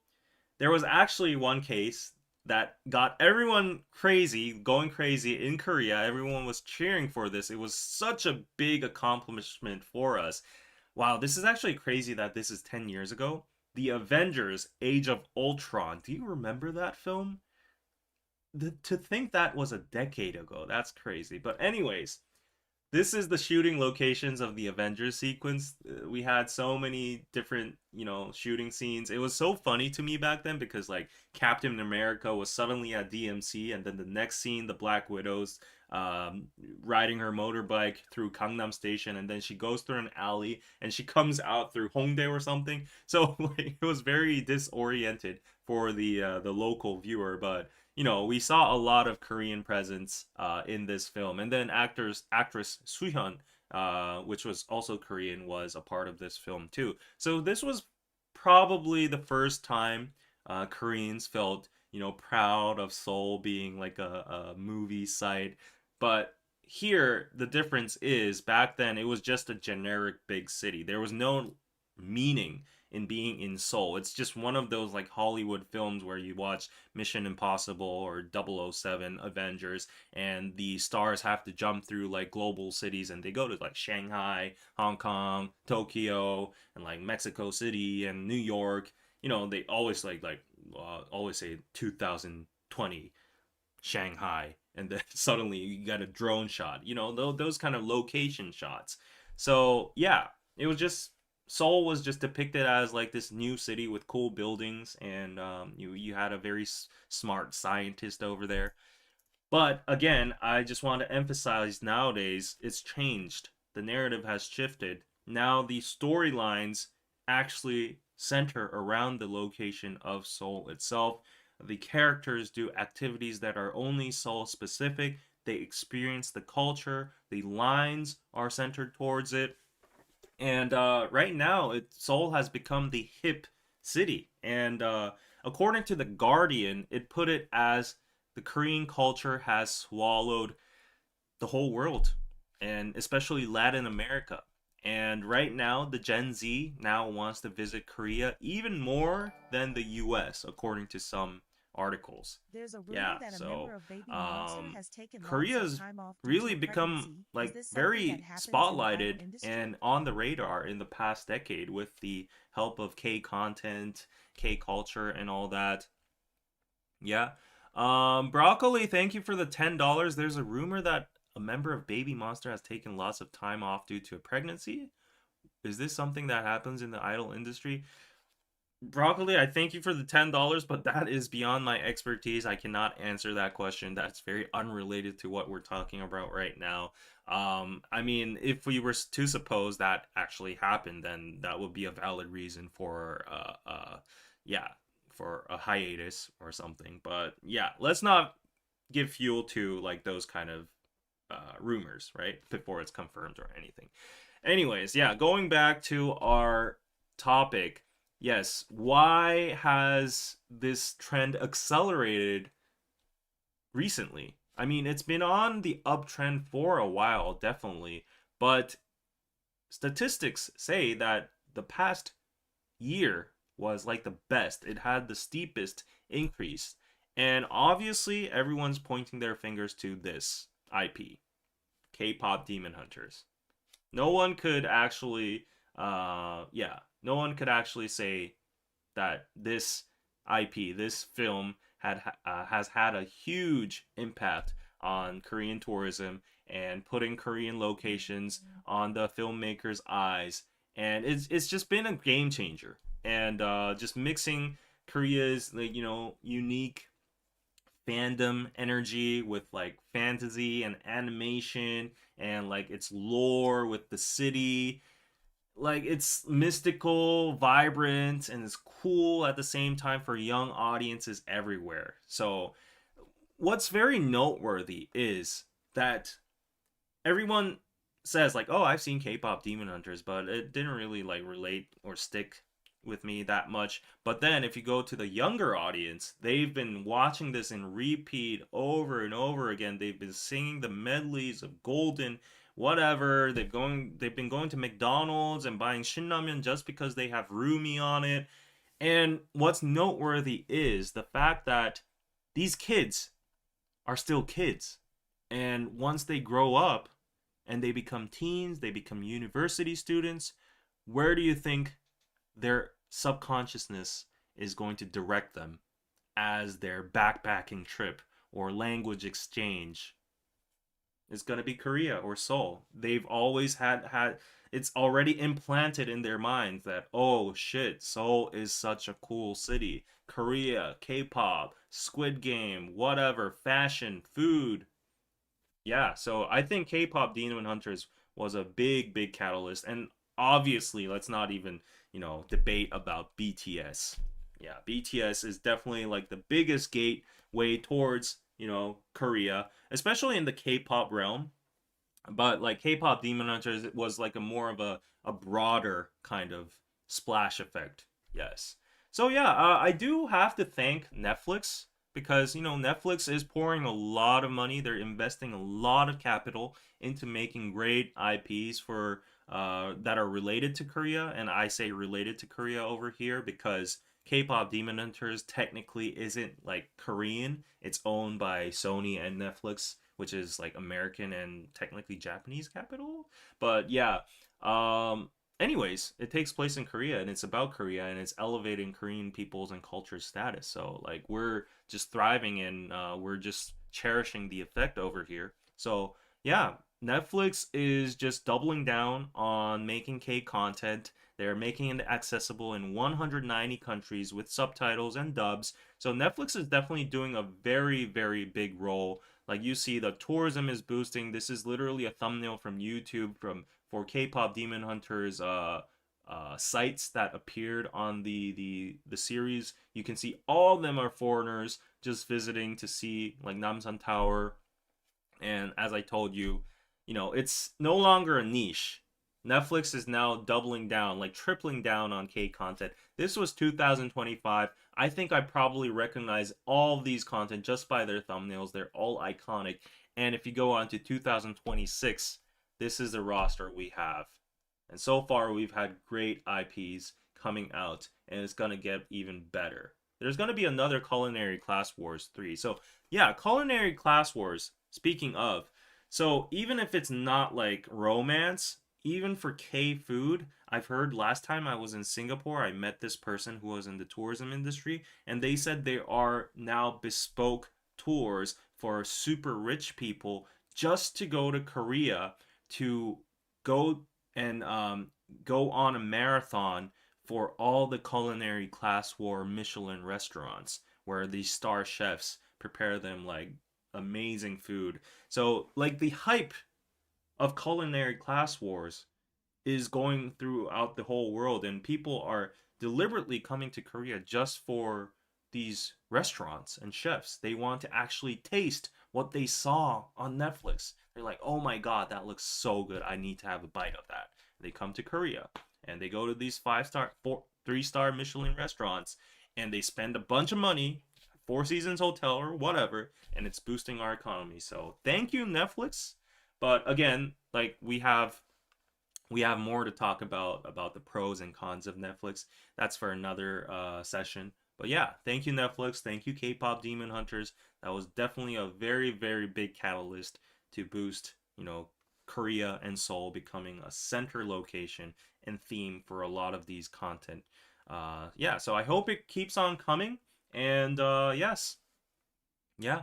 there was actually one case that got everyone crazy, going crazy in Korea. Everyone was cheering for this. It was such a big accomplishment for us. Wow, this is actually crazy that this is 10 years ago. The Avengers Age of Ultron. Do you remember that film? To think that was a decade ago. That's crazy. But anyways, this is the shooting locations of the Avengers sequence. We had so many different, shooting scenes. It was so funny to me back then because like Captain America was suddenly at DMC, and then the next scene, the Black Widow's riding her motorbike through Gangnam Station, and then she goes through an alley and she comes out through Hongdae or something. So like it was very disoriented for the local viewer, but we saw a lot of Korean presence in this film, and then actress Soohyun, which was also Korean, was a part of this film too. So this was probably the first time Koreans felt, proud of Seoul being like a movie site. But here, the difference is back then it was just a generic big city. There was no meaning in being in Seoul. It's just one of those like Hollywood films where you watch Mission Impossible or 007 Avengers, and the stars have to jump through like global cities, and they go to like Shanghai, Hong Kong, Tokyo, and like Mexico City and New York. They always always say 2020 Shanghai, and then suddenly you got a drone shot. Those kind of location shots. So yeah, it was just Seoul was just depicted as like this new city with cool buildings, and you had a very smart scientist over there. But again, I just want to emphasize nowadays it's changed. The narrative has shifted. Now the storylines actually center around the location of Seoul itself. The characters do activities that are only Seoul specific. They experience the culture. The lines are centered towards it. And right now, Seoul has become the hip city. And according to The Guardian, it put it as the Korean culture has swallowed the whole world, and especially Latin America. And right now, the Gen Z now wants to visit Korea even more than the US, according to some articles. There's a rumor Yeah, that a member so of Baby Monster um, has taken lots of Korea's time off due to really a become pregnancy. Is like this something that very happens in the idol spotlighted industry? and on the radar in the past decade with the help of K content, K culture, and all that. Yeah. Broccoli, thank you for the $10. There's a rumor that a member of Baby Monster has taken lots of time off due to a pregnancy. Is this something that happens in the idol industry? Broccoli, I thank you for the $10, but that is beyond my expertise. I cannot answer that question. That's very unrelated to what we're talking about right now. I mean, if we were to suppose that actually happened, then that would be a valid reason for, yeah, for a hiatus or something. But yeah, let's not give fuel to like those kind of rumors, right? Before it's confirmed or anything. Anyways, yeah, going back to our topic, yes, why has this trend accelerated recently? I mean, it's been on the uptrend for a while, definitely, but statistics say that the past year was like the best. It had the steepest increase. And obviously, everyone's pointing their fingers to this IP, K-pop Demon Hunters. No one could actually, yeah, no one could actually say that this IP, this film, has had a huge impact on Korean tourism and putting Korean locations on the filmmakers' eyes, and it's just been a game changer. And just mixing Korea's like unique fandom energy with like fantasy and animation and like its lore with the city, like it's mystical, vibrant, and it's cool at the same time for young audiences everywhere. So what's very noteworthy is that everyone says like, "Oh, I've seen K-pop Demon Hunters, but it didn't really like relate or stick with me that much." But then if you go to the younger audience, they've been watching this in repeat over and over again. They've been singing the medleys of Golden whatever. They've been going to McDonald's and buying shinramen just because they have Rumi on it. And what's noteworthy is the fact that these kids are still kids. And once they grow up and they become teens, they become university students, where do you think their subconsciousness is going to direct them as their backpacking trip or language exchange? It's going to be Korea or Seoul. They've always had it's already implanted in their minds that, oh shit, Seoul is such a cool city. Korea, K-pop, Squid Game, whatever, fashion, food. Yeah, so I think K-pop Demon Hunters was a big catalyst, and obviously, let's not even debate about BTS. Yeah, BTS is definitely like the biggest gateway towards Korea, especially in the K-pop realm. But like K-pop Demon Hunters, it was like a more of a broader kind of splash effect. Yes. So yeah, I do have to thank Netflix because Netflix is pouring a lot of money. They're investing a lot of capital into making great IPs for that are related to Korea, and I say related to Korea over here because K-pop Demon Hunters technically isn't like Korean. It's owned by Sony and Netflix, which is like American and technically Japanese capital. But yeah, anyways, it takes place in Korea and it's about Korea and it's elevating Korean people's and culture status. So like we're just thriving and we're just cherishing the effect over here. So yeah, Netflix is just doubling down on making K content. They're making it accessible in 190 countries with subtitles and dubs. So Netflix is definitely doing a very big role. Like you see, the tourism is boosting. This is literally a thumbnail from YouTube from for K-pop Demon Hunters sites that appeared on the series. You can see all of them are foreigners just visiting to see like Namsan Tower. And as I told you, it's no longer a niche. Netflix is now doubling down, like tripling down on K content. This was 2025. I think I probably recognize all of these content just by their thumbnails. They're all iconic. And if you go on to 2026, this is the roster we have. And so far, we've had great IPs coming out, and it's going to get even better. There's going to be another Culinary Class Wars 3. So, yeah, Culinary Class Wars, speaking of, so even if it's not like romance, even for K food, I've heard last time I was in Singapore, I met this person who was in the tourism industry, and they said there are now bespoke tours for super rich people just to go to Korea to go and go on a marathon for all the culinary class war Michelin restaurants where these star chefs prepare them like amazing food. So like the hype of culinary class wars is going throughout the whole world, and people are deliberately coming to Korea just for these restaurants and chefs. They want to actually taste what they saw on Netflix. They're like, "Oh my god, that looks so good. I need to have a bite of that." They come to Korea and they go to these 5-star, 3-star Michelin restaurants and they spend a bunch of money, Four Seasons Hotel or whatever, and it's boosting our economy. So, thank you Netflix. But again, like we have more to talk about the pros and cons of Netflix. That's for another session. But yeah, thank you Netflix. Thank you K-pop Demon Hunters. That was definitely a very very big catalyst to boost Korea and Seoul becoming a center location and theme for a lot of these content. Yeah, so I hope it keeps on coming. And yes, yeah.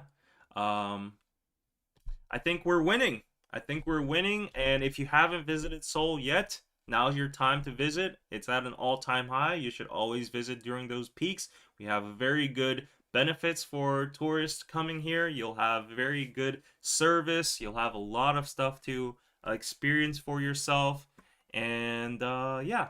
Um, I think we're winning. I think we're winning. And if you haven't visited Seoul yet, now's your time to visit. It's at an all-time high. You should always visit during those peaks. We have very good benefits for tourists coming here. You'll have very good service. You'll have a lot of stuff to experience for yourself. And yeah,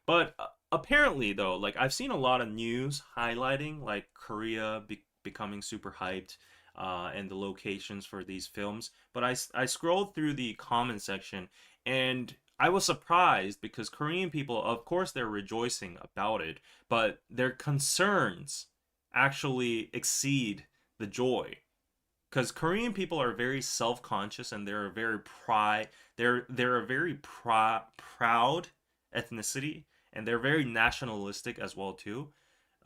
but apparently, though, like I've seen a lot of news highlighting like Korea becoming super hyped, and the locations for these films. But I scrolled through the comment section and I was surprised because Korean people, of course, they're rejoicing about it, but their concerns actually exceed the joy because Korean people are very self-conscious and they're a very proud ethnicity, and they're very nationalistic as well too.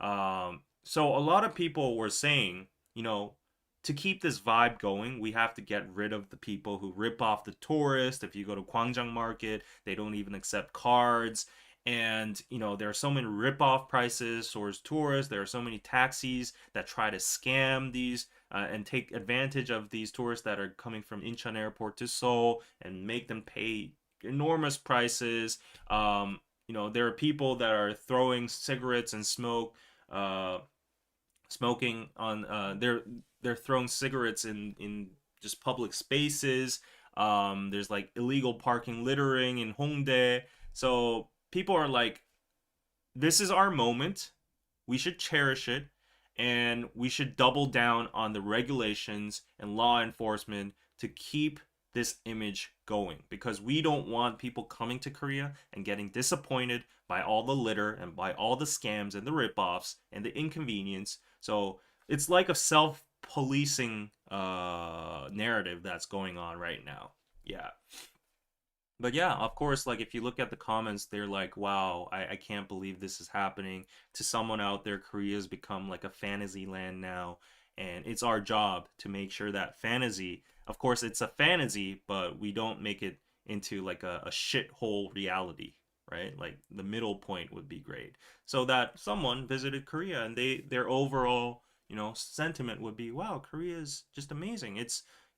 So a lot of people were saying, you know, to keep this vibe going, we have to get rid of the people who rip off the tourist. If you go to Gwangjang Market, they don't even accept cards. And, there are so many rip-off prices towards tourists. There are so many taxis that try to scam these and take advantage of these tourists that are coming from Incheon Airport to Seoul and make them pay enormous prices. There are people that are throwing cigarettes and uh, smoking on they're throwing cigarettes in just public spaces. There's like illegal parking, littering in Hongdae. So people are like, this is our moment. We should cherish it, and we should double down on the regulations and law enforcement to keep this image going, because we don't want people coming to Korea and getting disappointed by all the litter and by all the scams and the ripoffs and the inconvenience. So it's like a self-policing narrative that's going on right now. Yeah. But yeah, of course, like if you look at the comments, they're like, wow, I can't believe this is happening. To someone out there, Korea's become like a fantasy land now. And it's our job to make sure that fantasy, of course, it's a fantasy, but we don't make it into like a shithole reality, right? Like the middle point would be great. So that someone visited Korea and their overall, sentiment would be, wow, Korea is just amazing.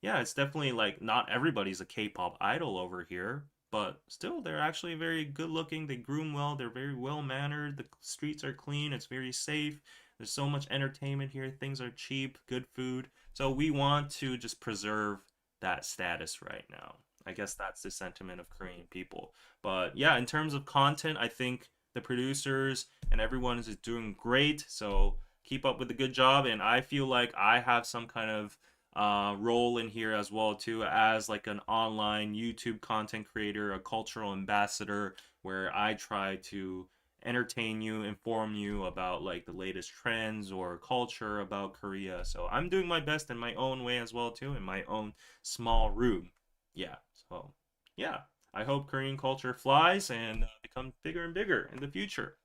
Yeah, it's definitely like not everybody's a K-pop idol over here, but still they're actually very good looking. They groom well, they're very well mannered. The streets are clean, it's very safe. There's so much entertainment here. Things are cheap, good food. So we want to just preserve that status right now. I guess that's the sentiment of Korean people. But yeah, in terms of content, I think the producers and everyone is doing great. So keep up with the good job. And I feel like I have some kind of role in here as well too, as like an online YouTube content creator, a cultural ambassador, where I try to entertain you, inform you about like the latest trends or culture about Korea. So I'm doing my best in my own way as well too, in my own small room. Yeah. So yeah, I hope Korean culture flies and becomes bigger and bigger in the future.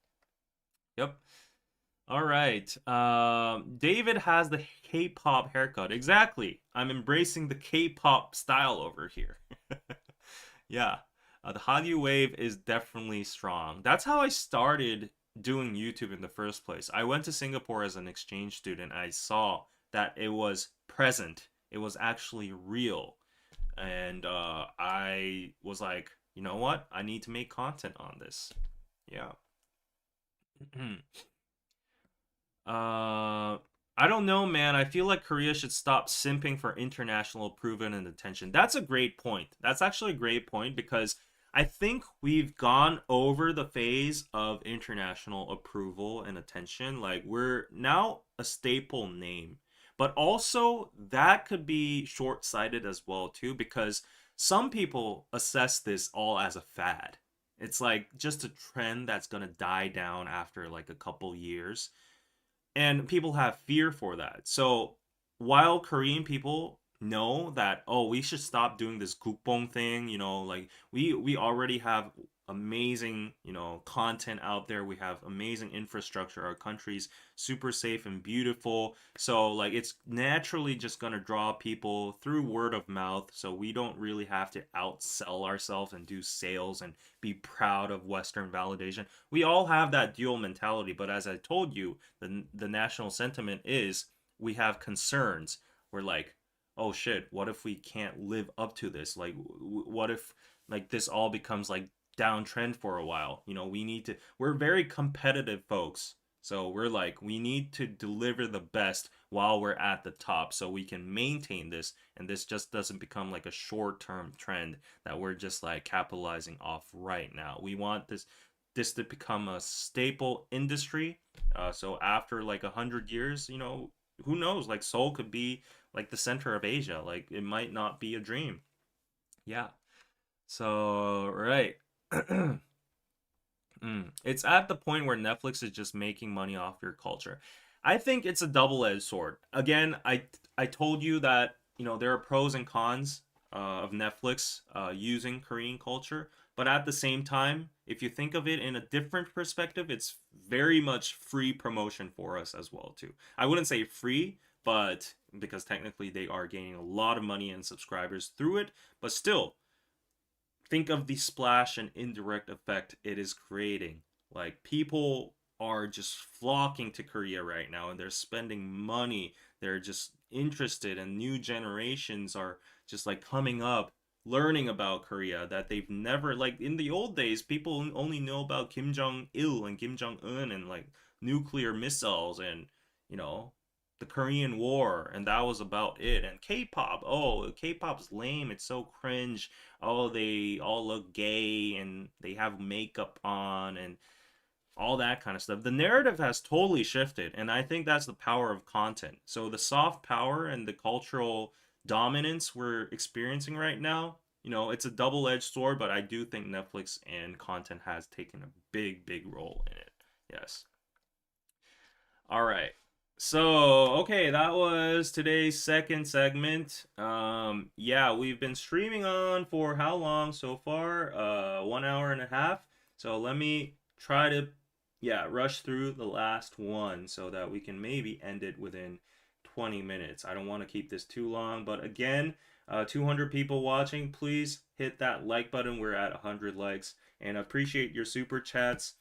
Yep. All right. David has the K-pop haircut. Exactly. I'm embracing the K-pop style over here. Yeah. The Hallyu wave is definitely strong. That's how I started doing YouTube in the first place. I went to Singapore as an exchange student. I saw that it was present. It was actually real. And I was like, you know what? I need to make content on this. Yeah. Uh, I don't know, man. I feel like Korea should stop simping for international approval and attention. That's a great point. That's actually a great point because I think we've gone over the phase of international approval and attention. Like, we're now a staple name. But also, that could be short-sighted as well, too, because some people assess this all as a fad. It's like just a trend that's gonna die down after like a couple years, and people have fear for that. So while Korean people know that, oh, we should stop doing this gukbong thing, like we already have amazing, content out there. We have amazing infrastructure. Our country's super safe and beautiful. So like it's naturally just going to draw people through word of mouth. So we don't really have to outsell ourselves and do sales and be proud of Western validation. We all have that dual mentality, but as I told you, the national sentiment is we have concerns. We're like, oh shit, what if we can't live up to this? Like, what if like this all becomes like downtrend for a while? We need to. We're very competitive folks. So we're like, we need to deliver the best while we're at the top so we can maintain this and this just doesn't become like a short-term trend that we're just like capitalizing off right now. We want this to become a staple industry. So after like 100 years, who knows? Like Seoul could be like the center of Asia. Like it might not be a dream. Yeah. So right. It's at the point where Netflix is just making money off your culture. I think it's a double-edged sword. Again, I told you that there are pros and cons of Netflix using Korean culture, but at the same time, if you think of it in a different perspective, it's very much free promotion for us as well too. I wouldn't say free, but because technically they are gaining a lot of money and subscribers through it, but still, think of the splash and indirect effect it is creating. Like people are just flocking to Korea right now and they're spending money. They're just interested and new generations are just like coming up learning about Korea that they've never, like in the old days people only know about Kim Jong Il and Kim Jong Un and like nuclear missiles and you know the Korean War, and that was about it. And K-pop, oh, K-pop's lame, it's so cringe. Oh, they all look gay and they have makeup on and all that kind of stuff. The narrative has totally shifted, and I think that's the power of content. So the soft power and the cultural dominance we're experiencing right now, it's a double-edged sword, but I do think Netflix and content has taken a big, big role in it. Yes. All right. So, okay, that was today's second segment. Yeah, we've been streaming on for how long so far? 1 hour and a half. So let me try to, yeah, rush through the last one so that we can maybe end it within 20 minutes. I don't want to keep this too long, but again, 200 people watching, please hit that like button. We're at 100 likes, and I appreciate your super chats.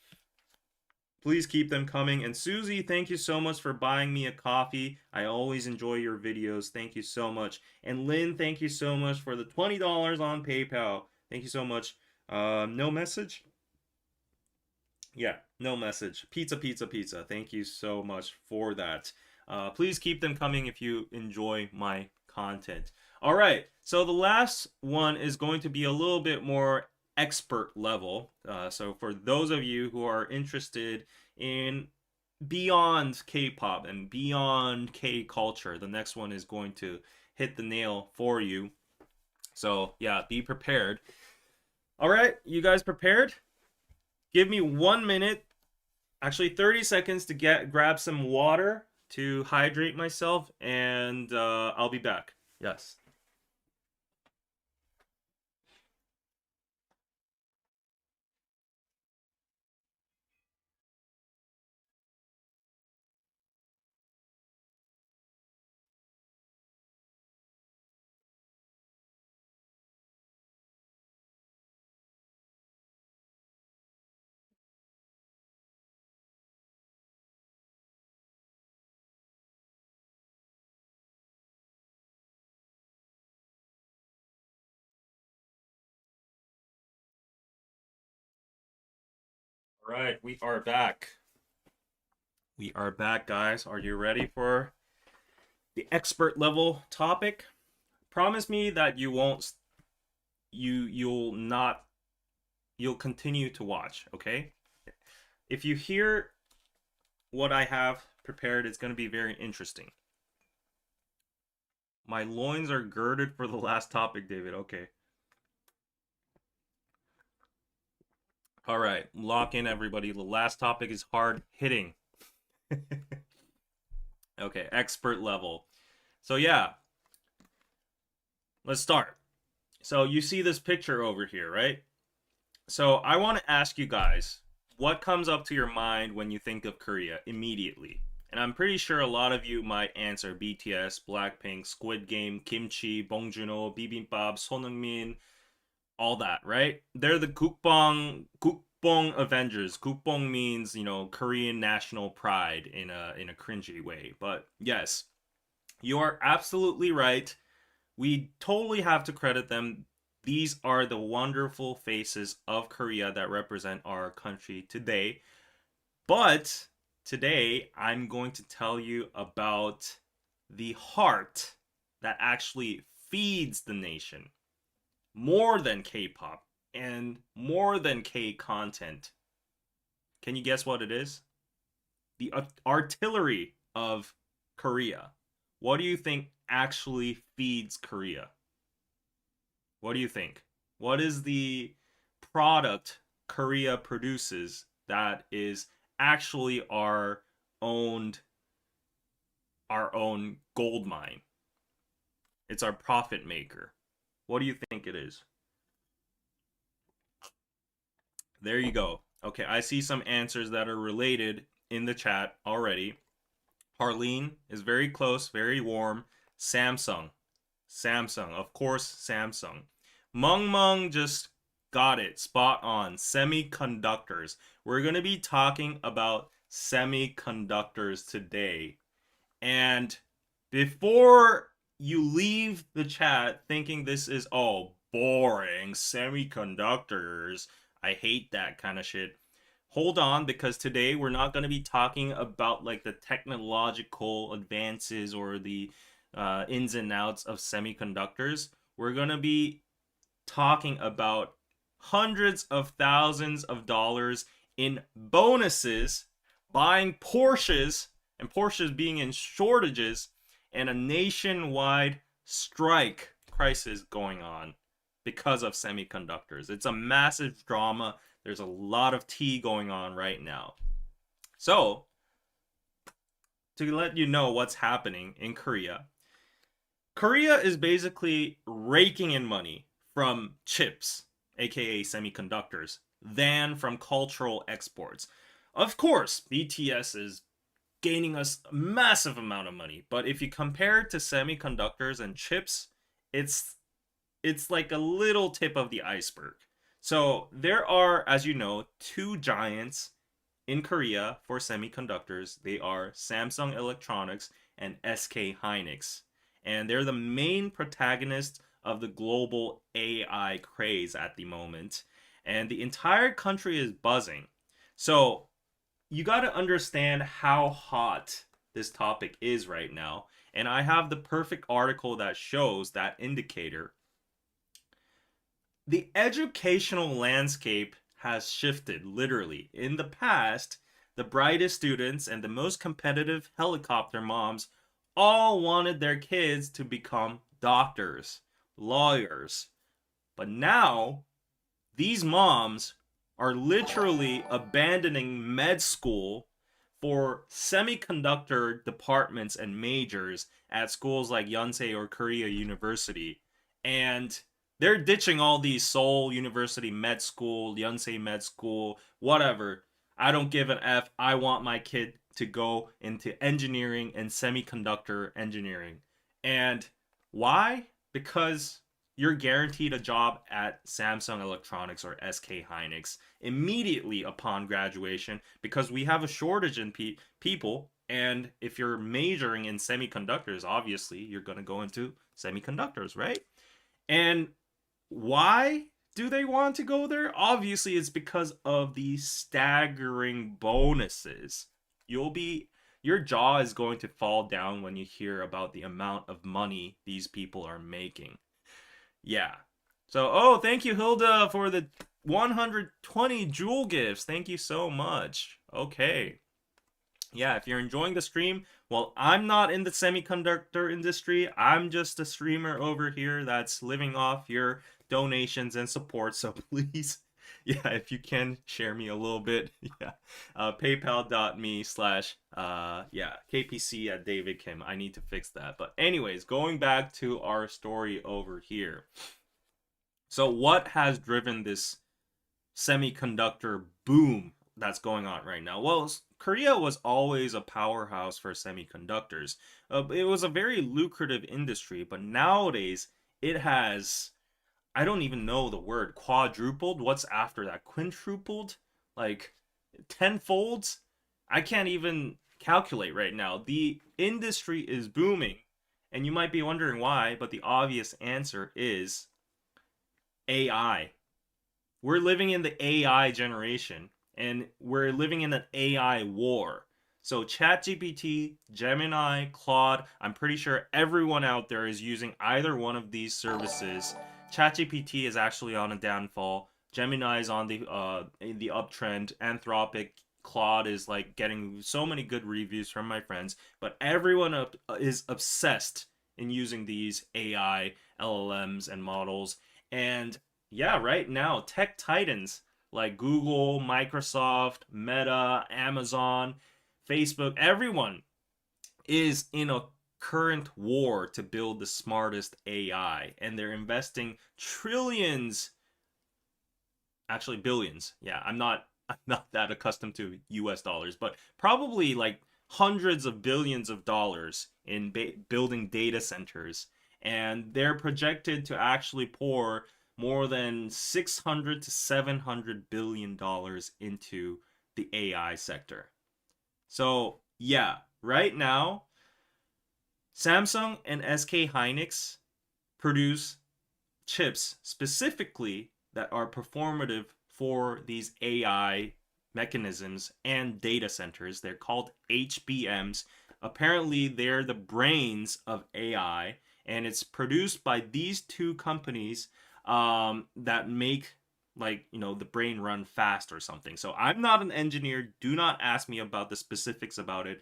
Please keep them coming. And Susie, thank you so much for buying me a coffee. I always enjoy your videos. Thank you so much. And Lynn, thank you so much for the $20 on PayPal. Thank you so much. No message? Yeah, no message. Pizza, pizza, pizza. Thank you so much for that. Please keep them coming if you enjoy my content. All right, so the last one is going to be a little bit more expert level. So for those of you who are interested in beyond K-pop and beyond K culture, the next one is going to hit the nail for you. So, yeah, be prepared. All right, you guys prepared? Give me 1 minute, actually 30 seconds to grab some water to hydrate myself, and I'll be back. Yes. All right, we are back. We are back, guys. Are you ready for the expert level topic? Promise me that you won't you'll not you'll continue to watch, okay? If you hear what I have prepared, it's going to be very interesting. My loins are girded for the last topic, David. Okay. All right, lock in everybody. The last topic is hard hitting. Okay, expert level. So yeah, let's start. So you see this picture over here, right? So I want to ask you guys, what comes up to your mind when you think of Korea immediately? And I'm pretty sure a lot of you might answer BTS, Blackpink, Squid Game, Kimchi, Bongjuno, Bibimbap, Sonheung-min, all that, right? They're the Gukbong Avengers. Gukbong means, Korean national pride in a cringy way. But yes, you are absolutely right. We totally have to credit them. These are the wonderful faces of Korea that represent our country today. But today, I'm going to tell you about the heart that actually feeds the nation more than K-pop and more than K content. Can you guess what it is? The artillery of Korea. What do you think actually feeds Korea? What do you think? What is the product Korea produces that is actually owned our own gold mine? It's our profit maker. What do you think it is? There you go. Okay, I see some answers that are related in the chat already. Harleen is very close, very warm. Samsung. Samsung. Of course, Samsung. Mung Mung just got it. Spot on. Semiconductors. We're going to be talking about semiconductors today. And before you leave the chat thinking this is all boring, semiconductors, I hate that kind of shit. Hold on, because today we're not going to be talking about like the technological advances or the ins and outs of semiconductors. We're going to be talking about hundreds of thousands of dollars in bonuses, buying Porsches, and Porsches being in shortages, and a nationwide strike crisis going on because of semiconductors. It's a massive drama. There's a lot of tea going on right now. So, to let you know what's happening in Korea, Korea is basically raking in money from chips, aka semiconductors, than from cultural exports. Of course, BTS is gaining us a massive amount of money, but if you compare it to semiconductors and chips, it's it's like a little tip of the iceberg. So there are, as you know, two giants in Korea for semiconductors. They are Samsung Electronics and SK Hynix. And they're the main protagonists of the global AI craze at the moment. And the entire country is buzzing. So you got to understand how hot this topic is right now. And I have the perfect article that shows that indicator. The educational landscape has shifted literally. In the past, the brightest students and the most competitive helicopter moms all wanted their kids to become doctors, lawyers. But now, these moms are literally abandoning med school for semiconductor departments and majors at schools like Yonsei or Korea University. And they're ditching all these Seoul University med school, Yonsei med school, whatever. I don't give an F. I want my kid to go into engineering and semiconductor engineering. And why? Because you're guaranteed a job at Samsung Electronics or SK Hynix immediately upon graduation because we have a shortage in people. And if you're majoring in semiconductors, obviously you're going to go into semiconductors, right? And why do they want to go there? Obviously, it's because of the staggering bonuses. You'll be your jaw is going to fall down when you hear about the amount of money these people are making. Yeah. So, oh, thank you, Hilda, for the 120 jewel gifts. Thank you so much. Okay. Yeah, if you're enjoying the stream, well, I'm not in the semiconductor industry. I'm just a streamer over here that's living off your donations and support. So please, yeah, if you can share me a little bit, yeah, paypal.me slash, yeah, KPC at David Kim. I need to fix that. But anyways, going back to our story over here. So what has driven this semiconductor boom that's going on right now? Well, Korea was always a powerhouse for semiconductors. It was a very lucrative industry, but nowadays it has, I don't even know the word, quadrupled. What's after that? Quintupled? Like tenfold? I can't even calculate right now. The industry is booming, and you might be wondering why, but the obvious answer is AI. We're living in the AI generation, and we're living in an AI war. So ChatGPT, Gemini, Claude, I'm pretty sure everyone out there is using either one of these services. ChatGPT is actually on a downfall. Gemini is on the uptrend. Anthropic, Claude is like getting so many good reviews from my friends, but everyone is obsessed in using these AI LLMs and models. And yeah, right now, tech titans like Google, Microsoft, Meta, Amazon, Facebook, everyone is in a current war to build the smartest AI. And they're investing trillions, actually billions. Yeah, I'm not that accustomed to US dollars, but probably like hundreds of billions of dollars in building data centers. And they're projected to actually pour more than 600 to 700 billion dollars into the AI sector. So, yeah, right now Samsung and SK Hynix produce chips specifically that are performative for these AI mechanisms and data centers. They're called HBMs. Apparently, they're the brains of AI, and it's produced by these two companies that make the brain run fast or something. So I'm not an engineer. Do not ask me about the specifics about it.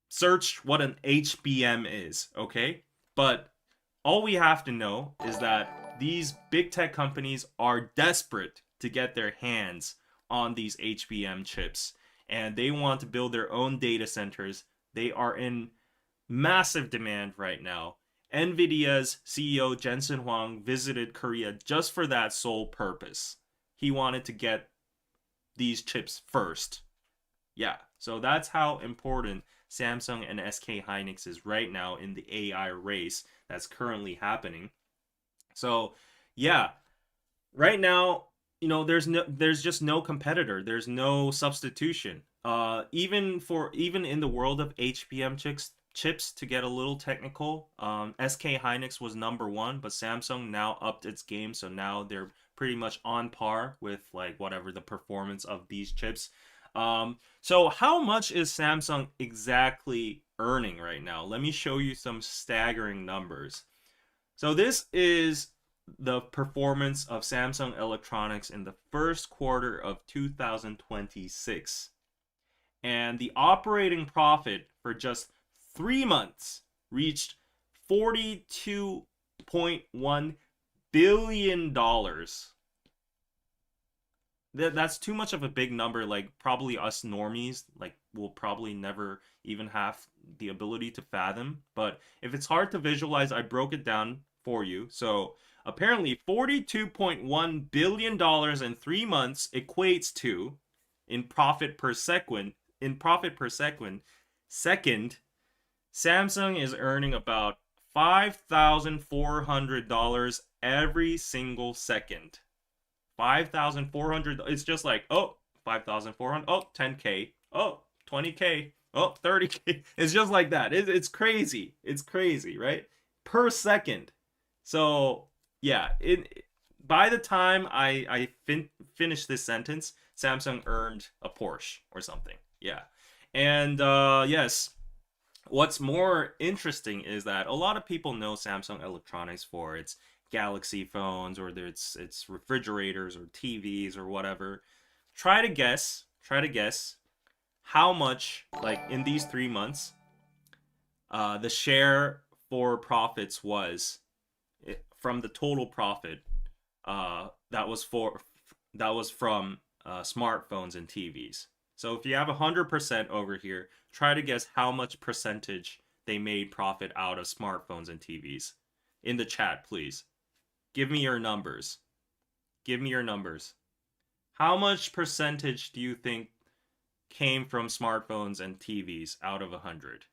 Search what an HBM is, okay? But all we have to know is that these big tech companies are desperate to get their hands on these HBM chips, and they want to build their own data centers. They are in massive demand right now. NVIDIA's CEO Jensen Huang visited Korea just for that sole purpose. He wanted to get these chips first. Yeah, so that's how important Samsung and SK Hynix is right now in the AI race that's currently happening. So, yeah, right now, there's just no competitor. There's no substitution. Even in the world of HBM chips, to get a little technical, SK Hynix was number one, but Samsung now upped its game, so now they're pretty much on par with like whatever the performance of these chips. So how much is Samsung exactly earning right now? Let me show you some staggering numbers. So this is the performance of Samsung Electronics in the first quarter of 2026. And the operating profit for just 3 months reached $42.1 billion dollars. That's too much of a big number. Like, probably us normies, like, will probably never even have the ability to fathom. But if it's hard to visualize, I broke it down for you. So apparently $42.1 billion dollars in 3 months equates to, in profit per second, second, Samsung is earning about $5,400 every single second. 5,400. It's just like, oh, 5,400. Oh, 10K. Oh, 20K. Oh, 30K. It's just like that. It's crazy. It's crazy, right? Per second. So, yeah, by the time I finish this sentence, Samsung earned a Porsche or something. Yeah. And yes, what's more interesting is that a lot of people know Samsung Electronics for its Galaxy phones, or its refrigerators or TVs or whatever. Try to guess how much, like, in these 3 months, the share for profits was, from the total profit, that was from smartphones and TVs. So if you have 100% over here, try to guess how much percentage they made profit out of smartphones and TVs. In the chat, please. Give me your numbers. Give me your numbers. How much percentage do you think came from smartphones and TVs out of 100?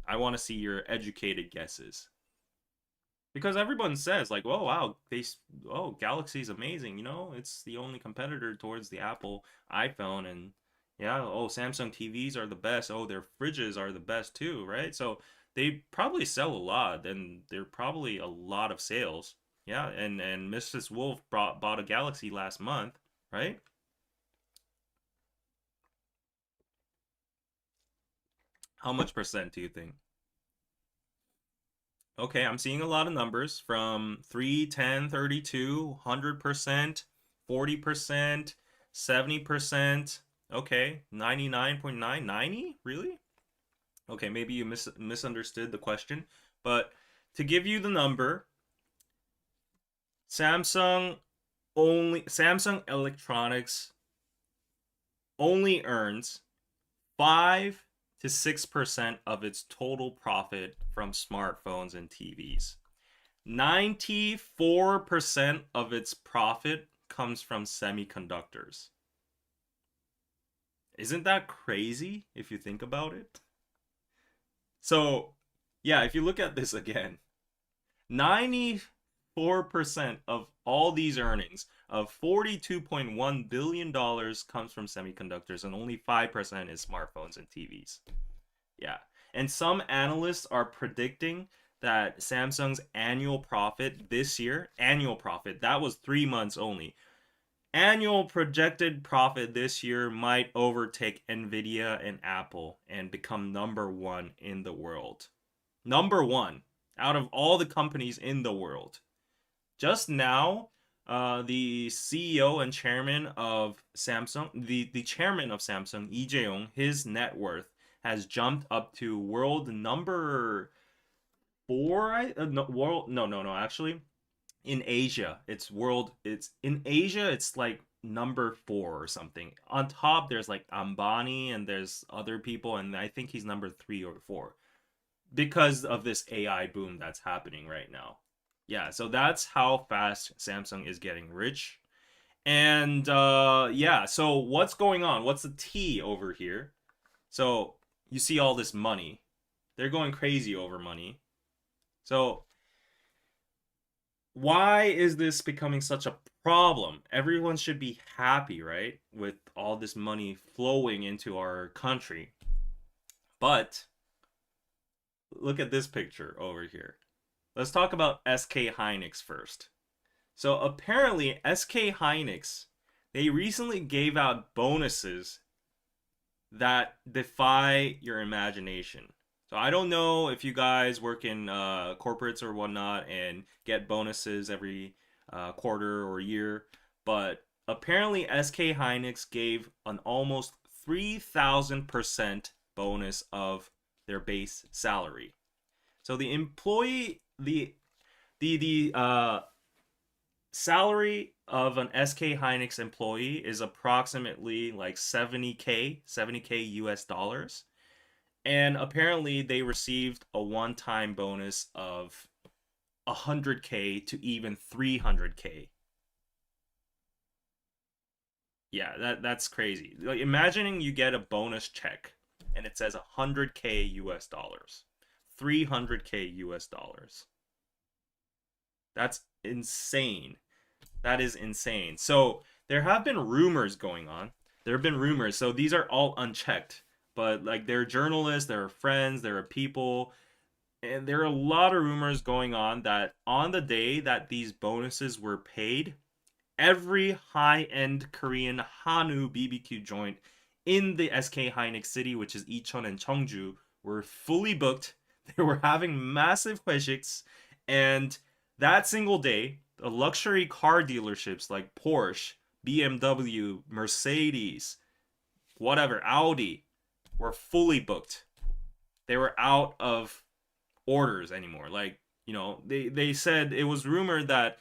I want to see your educated guesses. Because everyone says, like, oh wow, Galaxy's amazing, it's the only competitor towards the Apple iPhone. And yeah, oh, Samsung TVs are the best. Oh, their fridges are the best too, right? So they probably sell a lot, and they're probably a lot of sales. Yeah, and Mrs. Wolf bought a Galaxy last month, right? How much percent do you think? Okay, I'm seeing a lot of numbers from 3, 10, 32, 100%, 40%, 70%. Okay, 99.9, 90? Really? Okay, maybe you misunderstood the question. But to give you the number, Samsung Electronics only earns 5 to 6% of its total profit from smartphones and TVs. 94% of its profit comes from semiconductors. Isn't that crazy if you think about it? So, yeah, if you look at this again, 94% of all these earnings of $42.1 billion comes from semiconductors, and only 5% is smartphones and TVs. Yeah. And some analysts are predicting that Samsung's annual profit this year, that was 3 months only. Annual projected profit this year might overtake Nvidia and Apple and become number one in the world. Number one out of all the companies in the world. Just now, the CEO and chairman of Samsung, the chairman of Samsung, Lee Jae-yong, his net worth has jumped up to world number four. No, world, no. Actually, in Asia, it's like number four or something. On top, there's like Ambani and there's other people, and I think he's number 3 or 4 because of this AI boom that's happening right now. Yeah, so that's how fast Samsung is getting rich. And yeah, so what's going on? What's the T over here? So you see all this money. They're going crazy over money. So why is this becoming such a problem? Everyone should be happy, right? With all this money flowing into our country. But look at this picture over here. Let's talk about SK Hynix first. So apparently SK Hynix, they recently gave out bonuses that defy your imagination. So I don't know if you guys work in corporates or whatnot and get bonuses every quarter or year, but apparently SK Hynix gave an almost 3,000% bonus of their base salary. So the employee, the salary of an SK Hynix employee is approximately like 70k US dollars. And apparently they received a one-time bonus of 100k to even 300k. Yeah, that's crazy. Like imagining you get a bonus check and it says 100k US dollars, 300k US dollars. That's insane. That is insane. So there have been rumors going on. There have been rumors. So these are all unchecked, but like there are journalists, there are friends, there are people, and there are a lot of rumors going on that on the day that these bonuses were paid, every high-end Korean Hanu BBQ joint in the SK Hynix city, which is Icheon and Cheongju, were fully booked. They were having massive hueshiks, and that single day, the luxury car dealerships like Porsche, BMW, Mercedes, whatever, Audi, were fully booked. They were out of orders anymore. Like, they said it was rumored that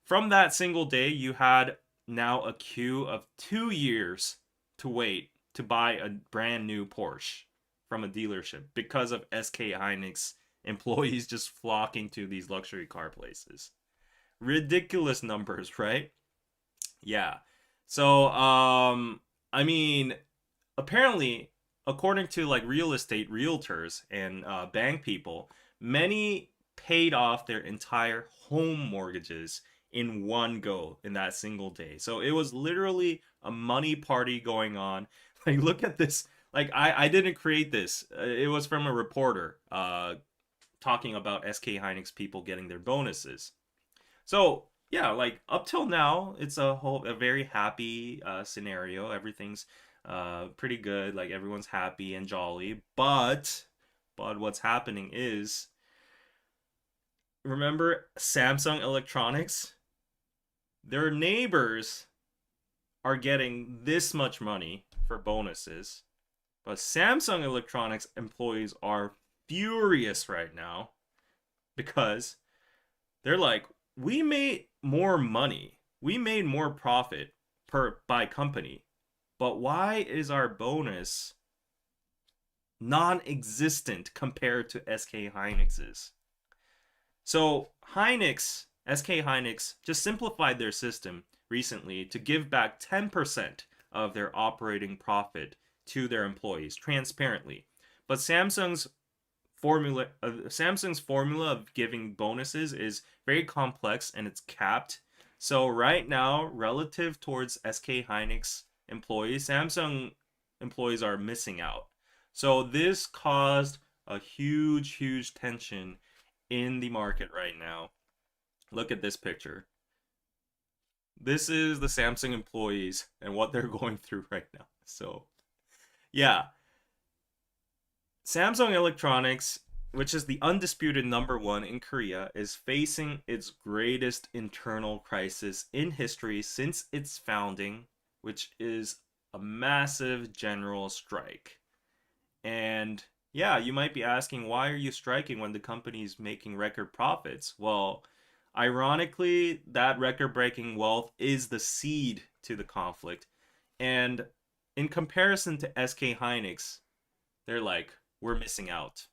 from that single day, you had now a queue of 2 years to wait to buy a brand new Porsche from a dealership because of SK Hynix employees just flocking to these luxury car places. Ridiculous numbers, right? Yeah. So, I mean, apparently, according to like real estate realtors and bank people, many paid off their entire home mortgages in one go in that single day. So it was literally a money party going on. Like, look at this. Like, I didn't create this. It was from a reporter talking about SK Hynix people getting their bonuses. So yeah, like up till now, it's a very happy scenario. Everything's pretty good. Like everyone's happy and jolly. But what's happening is, remember Samsung Electronics? Their neighbors are getting this much money for bonuses, but Samsung Electronics employees are furious right now because they're like, we made more money. We made more profit per by company. But why is our bonus non-existent compared to SK Hynix's? So SK Hynix just simplified their system recently to give back 10% of their operating profit to their employees transparently. But Samsung's formula of giving bonuses is very complex and it's capped. So right now, relative towards SK Hynix employees, Samsung employees are missing out. So this caused a huge tension in the market right now. Look at this picture. This is the Samsung employees and what they're going through right now. So, yeah, Samsung Electronics, which is the undisputed number one in Korea, is facing its greatest internal crisis in history since its founding, which is a massive general strike. And yeah, you might be asking, why are you striking when the company's making record profits? Well, ironically, that record breaking wealth is the seed to the conflict. And in comparison to SK Hynix, they're like, we're missing out.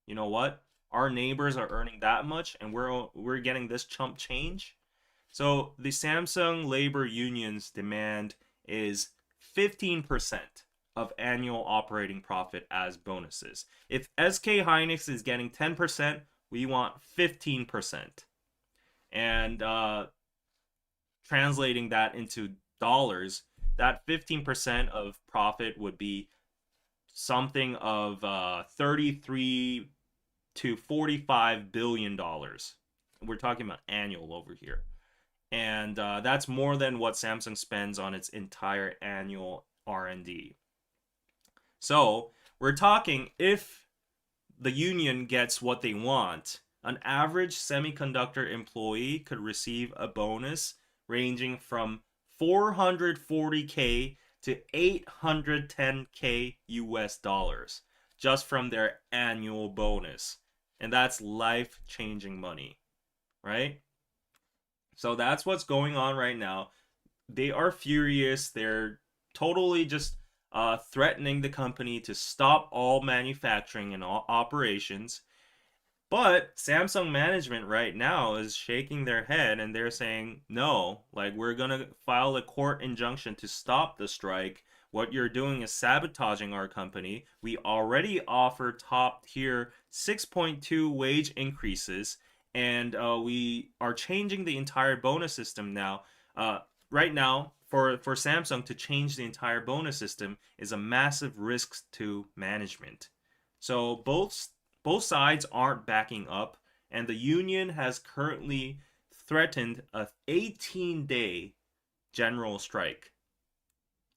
You know what? Our neighbors are earning that much and we're getting this chump change. So the Samsung labor union's demand is 15% of annual operating profit as bonuses. If SK Hynix is getting 10%, we want 15%. And translating that into dollars, that 15% of profit would be something of 33 to 45 billion dollars. We're talking about annual over here. And that's more than what Samsung spends on its entire annual R&D. So we're talking, if the union gets what they want, an average semiconductor employee could receive a bonus ranging from 440k to 810k US dollars just from their annual bonus. and that's life-changing money, right? So that's what's going on right now. They are furious. They're totally just threatening the company to stop all manufacturing and all operations. But Samsung management right now is shaking their head and they're saying, no, like we're going to file a court injunction to stop the strike. What you're doing is sabotaging our company. We already offer top tier 6.2 wage increases, and we are changing the entire bonus system now. Right now, for Samsung to change the entire bonus system is a massive risk to management. So both sides aren't backing up, and the union has currently threatened a 18-day general strike.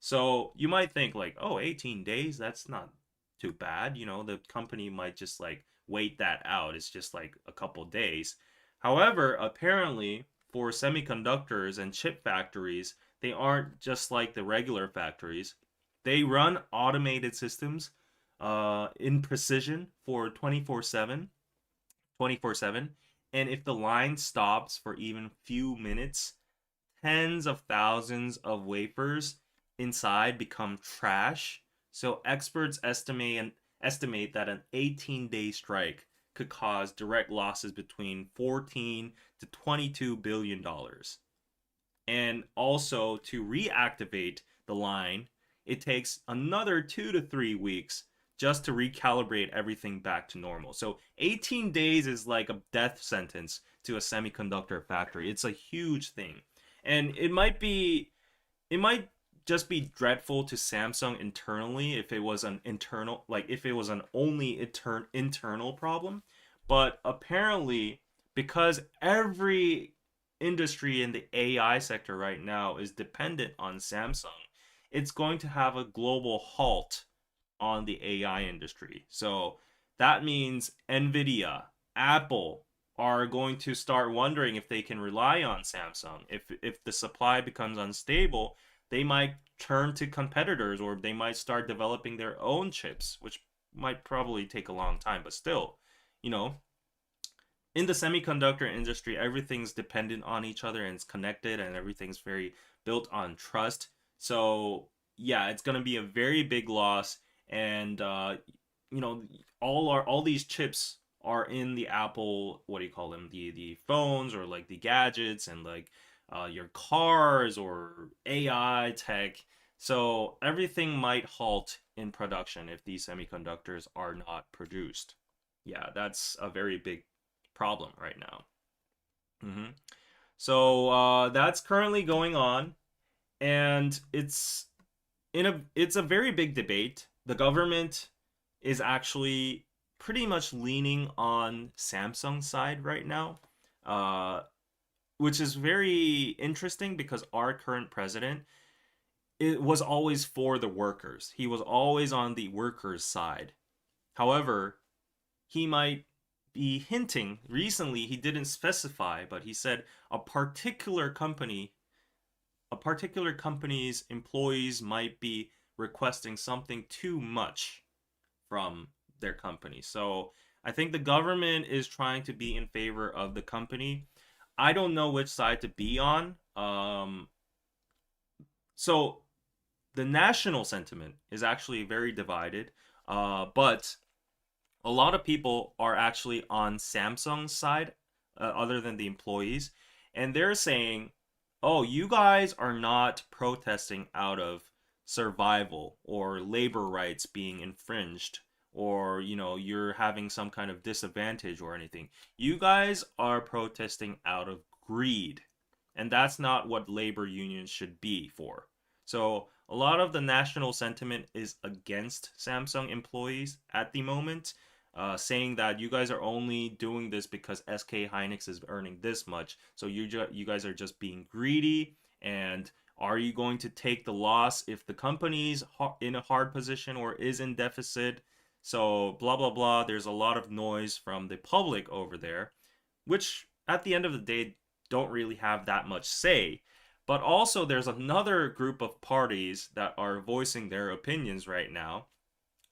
So you might think like, oh, 18 days, that's not too bad. The company might just like wait that out. It's just like a couple days. However, apparently for semiconductors and chip factories, they aren't just like the regular factories. They run automated systems in precision for 24/7, and if the line stops for even few minutes, tens of thousands of wafers inside become trash. So experts estimate that an 18-day strike could cause direct losses between 14 to 22 billion dollars. And also to reactivate the line, it takes another 2 to 3 weeks just to recalibrate everything back to normal. So 18 days is like a death sentence to a semiconductor factory. It's a huge thing. And it might just be dreadful to Samsung internally if it was an internal, like if it was an only internal problem, but apparently because every industry in the AI sector right now is dependent on Samsung, it's going to have a global halt on the AI industry. So that means Nvidia, Apple are going to start wondering if they can rely on Samsung. If the supply becomes unstable, they might turn to competitors or they might start developing their own chips, which might probably take a long time, but still, you know, in the semiconductor industry, everything's dependent on each other and it's connected and everything's very built on trust. So yeah, it's gonna be a very big loss, and you know, all these chips are in the Apple, what do you call them, the phones or like the gadgets and like your cars or AI tech. So everything might halt in production if these semiconductors are not produced. Yeah, that's a very big problem right now. hmm So that's currently going on, and it's a very big debate. The government is actually pretty much leaning on Samsung's side right now, uh, which is very interesting because our current president it was always for the workers. He was always on the workers' side. However, he might be hinting. Recently, he didn't specify, but he said a particular company's employees might be requesting something too much from their company. So I think the government is trying to be in favor of the company. I don't know which side to be on. So the national sentiment is actually very divided. But a lot of people are actually on Samsung's side, other than the employees, and they're saying, "Oh, you guys are not protesting out of survival or labor rights being infringed, or you're having some kind of disadvantage or anything. You guys are protesting out of greed, and that's not what labor unions should be for." So a lot of the national sentiment is against Samsung employees at the moment, saying that you guys are only doing this because SK Hynix is earning this much. So you guys are just being greedy. And are you going to take the loss if the company's in a hard position or is in deficit? So blah blah blah. There's a lot of noise from the public over there, which at the end of the day don't really have that much say. But also there's another group of parties that are voicing their opinions right now,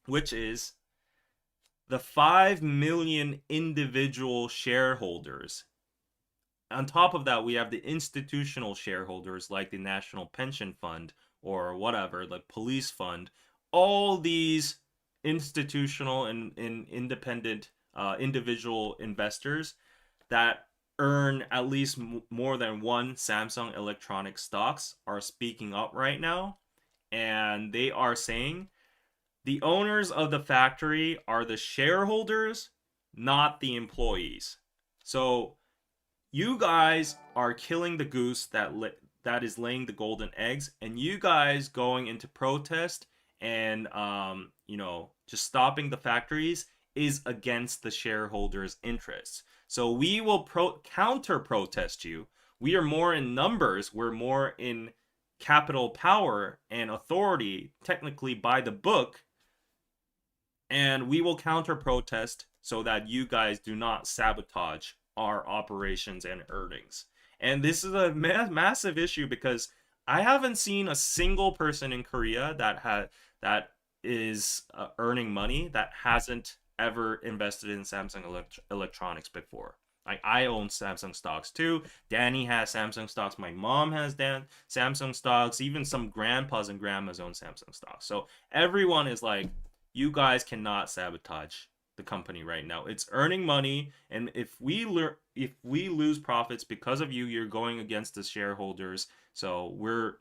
which is the 5 million individual shareholders. On top of that, we have the institutional shareholders like the National Pension Fund or whatever, like police fund. All these institutional and independent individual investors that earn at least more than one Samsung Electronics stocks are speaking up right now, and they are saying the owners of the factory are the shareholders, not the employees. So you guys are killing the goose that is laying the golden eggs, and you guys going into protest and just stopping the factories is against the shareholders' interests. So we will counter protest you. We are more in numbers. We're more in capital power and authority, technically by the book, and we will counter protest so that you guys do not sabotage our operations and earnings. And this is a massive issue because I haven't seen a single person in Korea that is earning money that hasn't ever invested in Samsung Electronics before. Like I own Samsung stocks too. Danny has Samsung stocks. My mom has Samsung stocks. Even some grandpas and grandmas own Samsung stocks. So everyone is like, you guys cannot sabotage the company right now. It's earning money, and if we lose profits because of you, you're going against the shareholders. So we're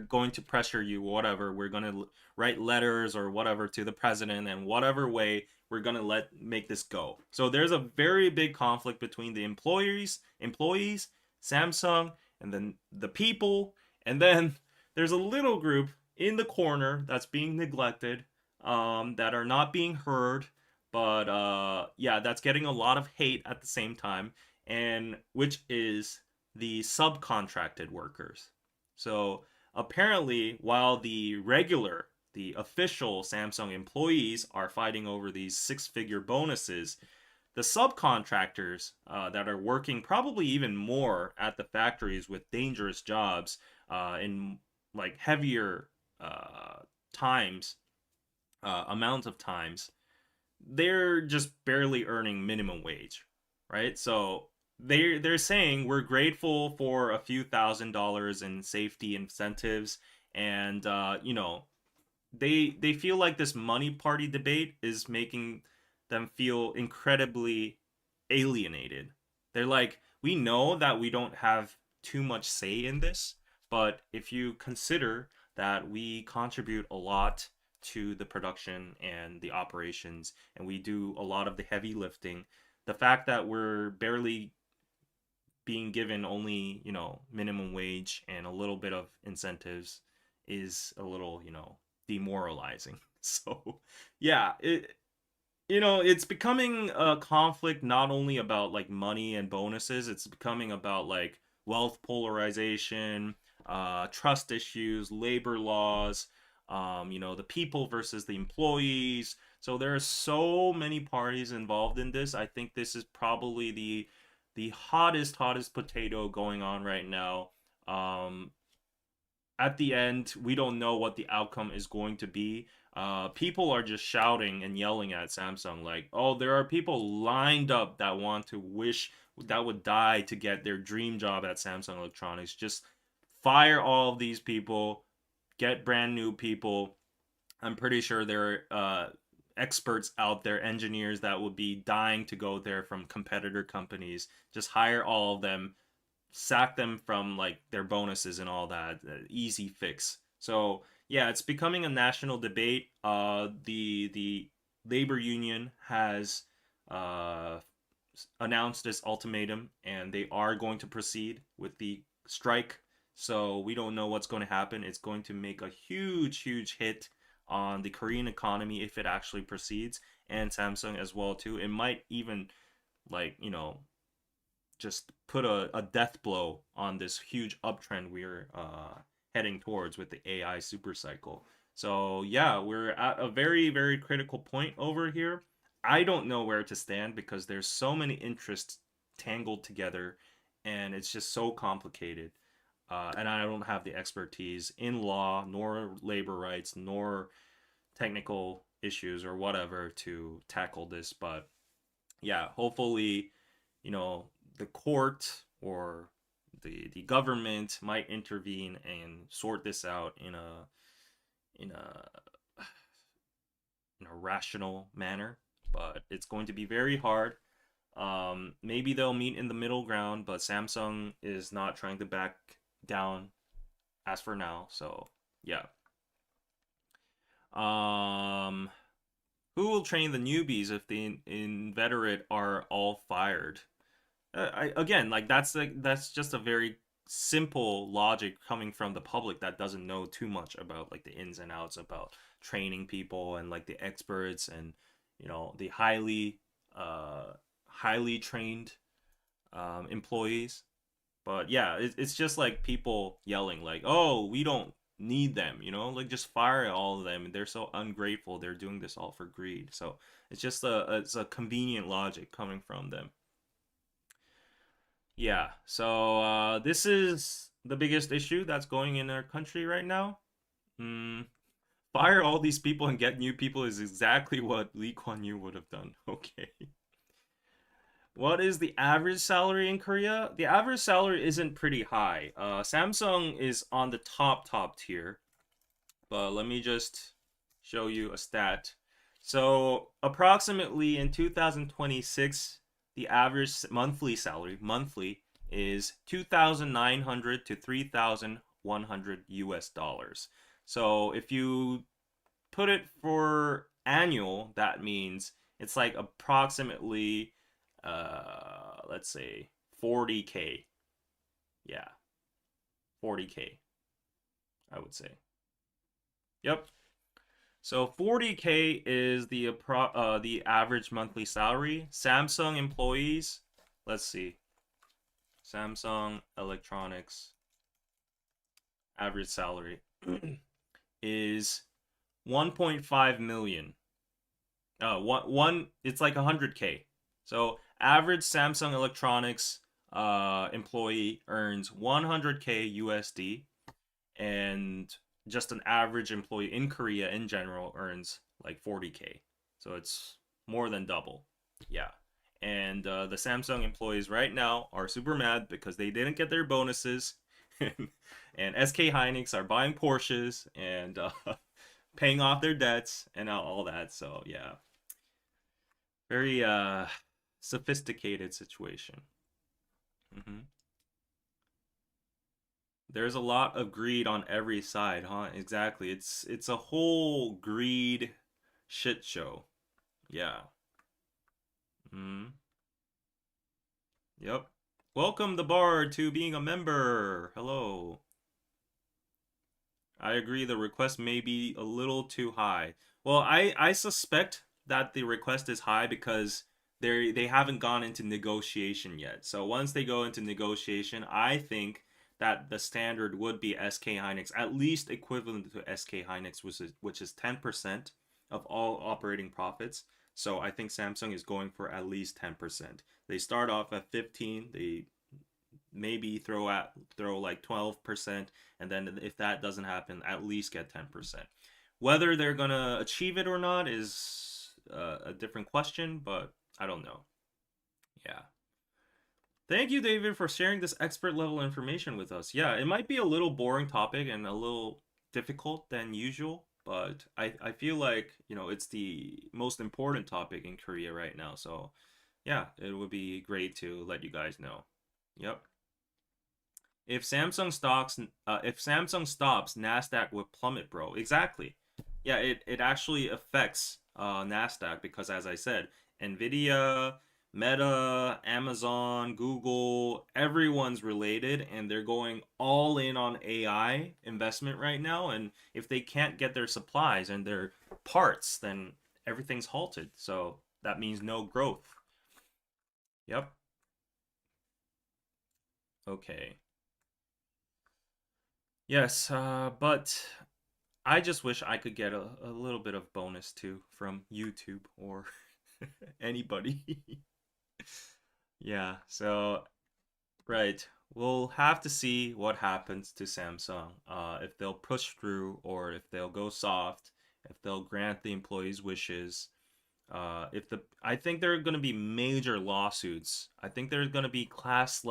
going to pressure you, whatever. We're going to write letters or whatever to the president, and whatever way we're going to make this go. So there's a very big conflict between the employees, Samsung, and then the people, and then there's a little group in the corner that's being neglected, that are not being heard, but yeah, that's getting a lot of hate at the same time, and which is the subcontracted workers. So apparently, while the official Samsung employees are fighting over these six-figure bonuses, the subcontractors that are working probably even more at the factories with dangerous jobs in like heavier times, amounts of times, they're just barely earning minimum wage, right? So they're saying we're grateful for a few $1,000s in safety incentives, and they feel like this money party debate is making them feel incredibly alienated. They're like, we know that we don't have too much say in this, but if you consider that we contribute a lot to the production and the operations, and we do a lot of the heavy lifting, the fact that we're barely being given only, minimum wage and a little bit of incentives is a little, demoralizing. So, yeah, it's becoming a conflict not only about like money and bonuses, it's becoming about like wealth polarization, trust issues, labor laws, the people versus the employees. So there are so many parties involved in this. I think this is probably the hottest potato going on right now. At the end, we don't know what the outcome is going to be. People are just shouting and yelling at Samsung like, "Oh, there are people lined up that want to wish that would die to get their dream job at Samsung Electronics. Just fire all of these people, get brand new people." I'm pretty sure there are experts out there, engineers that would be dying to go there from competitor companies. Just hire all of them, sack them from like their bonuses and all that. Easy fix. So yeah, it's becoming a national debate. The labor union has uh, announced this ultimatum, and they are going to proceed with the strike. So we don't know what's going to happen. It's going to make a huge hit on the Korean economy if it actually proceeds, and Samsung as well too. It might even like just put a death blow on this huge uptrend we're heading towards with the AI super cycle. So yeah, we're at a very critical point over here. I don't know where to stand because there's so many interests tangled together, and it's just so complicated. And I don't have the expertise in law, nor labor rights, nor technical issues or whatever to tackle this. But yeah, hopefully, you know, the court or the government might intervene and sort this out in a in a rational manner. But it's going to be very hard. Maybe they'll meet in the middle ground, but Samsung is not trying to back down as for now. So yeah. Um, who will train the newbies if the inveterate are all fired? Again, that's just a very simple logic coming from the public that doesn't know too much about like the ins and outs about training people and like the experts and the uh highly trained employees. But yeah, it's just like people yelling like, "Oh, we don't need them," like just fire all of them. They're so ungrateful. They're doing this all for greed. So it's a convenient logic coming from them. Yeah. So this is the biggest issue that's going in our country right now. Mm, fire all these people and get new people is exactly what Lee Kuan Yew would have done. Okay. What is the average salary in Korea? The average salary isn't pretty high. Samsung is on the top tier, but let me just show you a stat. So approximately in 2026, the average monthly salary is 2,900 to 3,100 US dollars. So if you put it for annual, that means it's like approximately let's say 40K. Yeah, 40K, I would say. Yep. So 40K is the average monthly salary. Samsung employees, let's see. Samsung Electronics average salary is 1.5 million. It's like 100K. So average Samsung Electronics employee earns 100K USD, and just an average employee in Korea in general earns like 40K. So it's more than double. Yeah. And the Samsung employees right now are super mad because they didn't get their bonuses. And SK Hynix are buying Porsches and paying off their debts and all that. So, yeah. Very sophisticated situation. Hmm. There's a lot of greed on every side, huh? Exactly. It's a whole greed shit show. Yeah. Mm. Yep. Welcome the bard to being a member. Hello. I agree the request may be a little too high. Well, I suspect that the request is high because they haven't gone into negotiation yet. So once they go into negotiation, I think that the standard would be SK Hynix, at least equivalent to SK Hynix, which is 10% of all operating profits. So I think Samsung is going for at least 10%. They start off at 15, they maybe throw like 12%, and then if that doesn't happen, at least get 10%. Whether they're gonna achieve it or not is a different question, but I don't know. Yeah. Thank you, David, for sharing this expert level information with us. Yeah, it might be a little boring topic and a little difficult than usual, but I feel like, it's the most important topic in Korea right now. So, yeah, it would be great to let you guys know. Yep. If Samsung stops, Nasdaq would plummet, bro. Exactly. Yeah, it actually affects Nasdaq because, as I said, Nvidia, Meta, Amazon, Google, everyone's related, and they're going all in on AI investment right now. And if they can't get their supplies and their parts, then everything's halted. So that means no growth. Yep. Okay. Yes, but I just wish I could get a little bit of bonus too from YouTube or anybody. Yeah, so right. We'll have to see what happens to Samsung. If they'll push through or if they'll go soft if they'll grant the employees' wishes. If the I think there are going to be major lawsuits. I think there's going to be class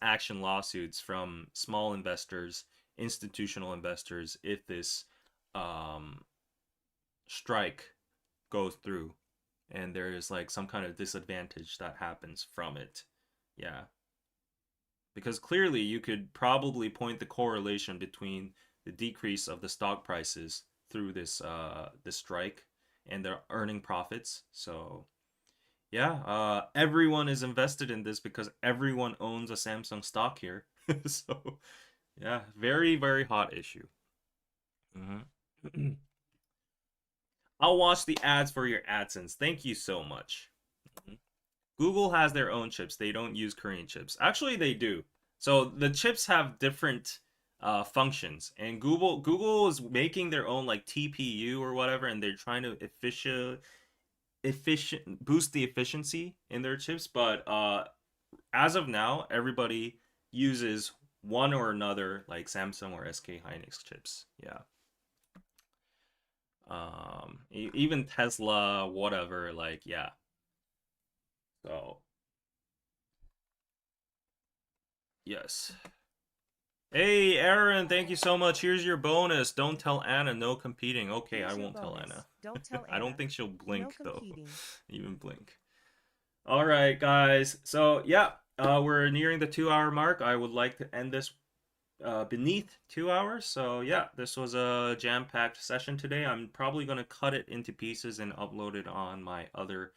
action lawsuits from small investors, institutional investors, if this um, strike goes through and there is like some kind of disadvantage that happens from it. Yeah, because clearly you could probably point the correlation between the decrease of the stock prices through this strike and their earning profits. So yeah, everyone is invested in this because everyone owns a Samsung stock here. So yeah, very hot issue. Mm-hmm. I'll watch the ads for your AdSense. Thank you so much. Mhm. Google has their own chips. They don't use Korean chips. Actually, they do. So the chips have different functions, and Google is making their own like TPU or whatever, and they're trying to efficient boost the efficiency in their chips. But as of now, everybody uses one or another like Samsung or SK Hynix chips. Yeah. Even Tesla, whatever. Like yeah. So yes. Hey, Aaron, thank you so much. Here's your bonus. Don't tell Anna, no competing. Okay, I Here's your won't tell Anna. bonus. Don't tell I don't Anna. think she'll No blink though. competing. Even blink. All right, guys. So, yeah, we're nearing the 2 hour mark. I would like to end this beneath 2 hours. So, yeah, this was a jam packed session today. I'm probably going to cut it into pieces and upload it on my other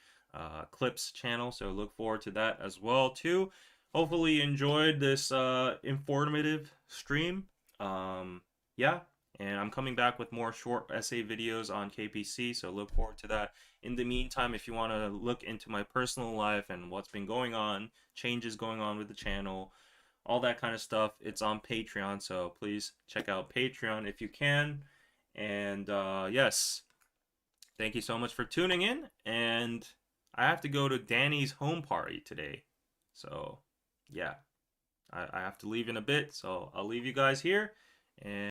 clips channel. So, look forward to that as well, too. Hopefully, you enjoyed this informative stream. Yeah, and I'm coming back with more short essay videos on KPC. So, look forward to that. In the meantime, if you want to look into my personal life and what's been going on, changes going on with the channel, all that kind of stuff, it's on Patreon. So please check out Patreon if you can. And yes, thank you so much for tuning in. And I have to go to Danny's home party today. So yeah, I have to leave in a bit. So I'll leave you guys here. And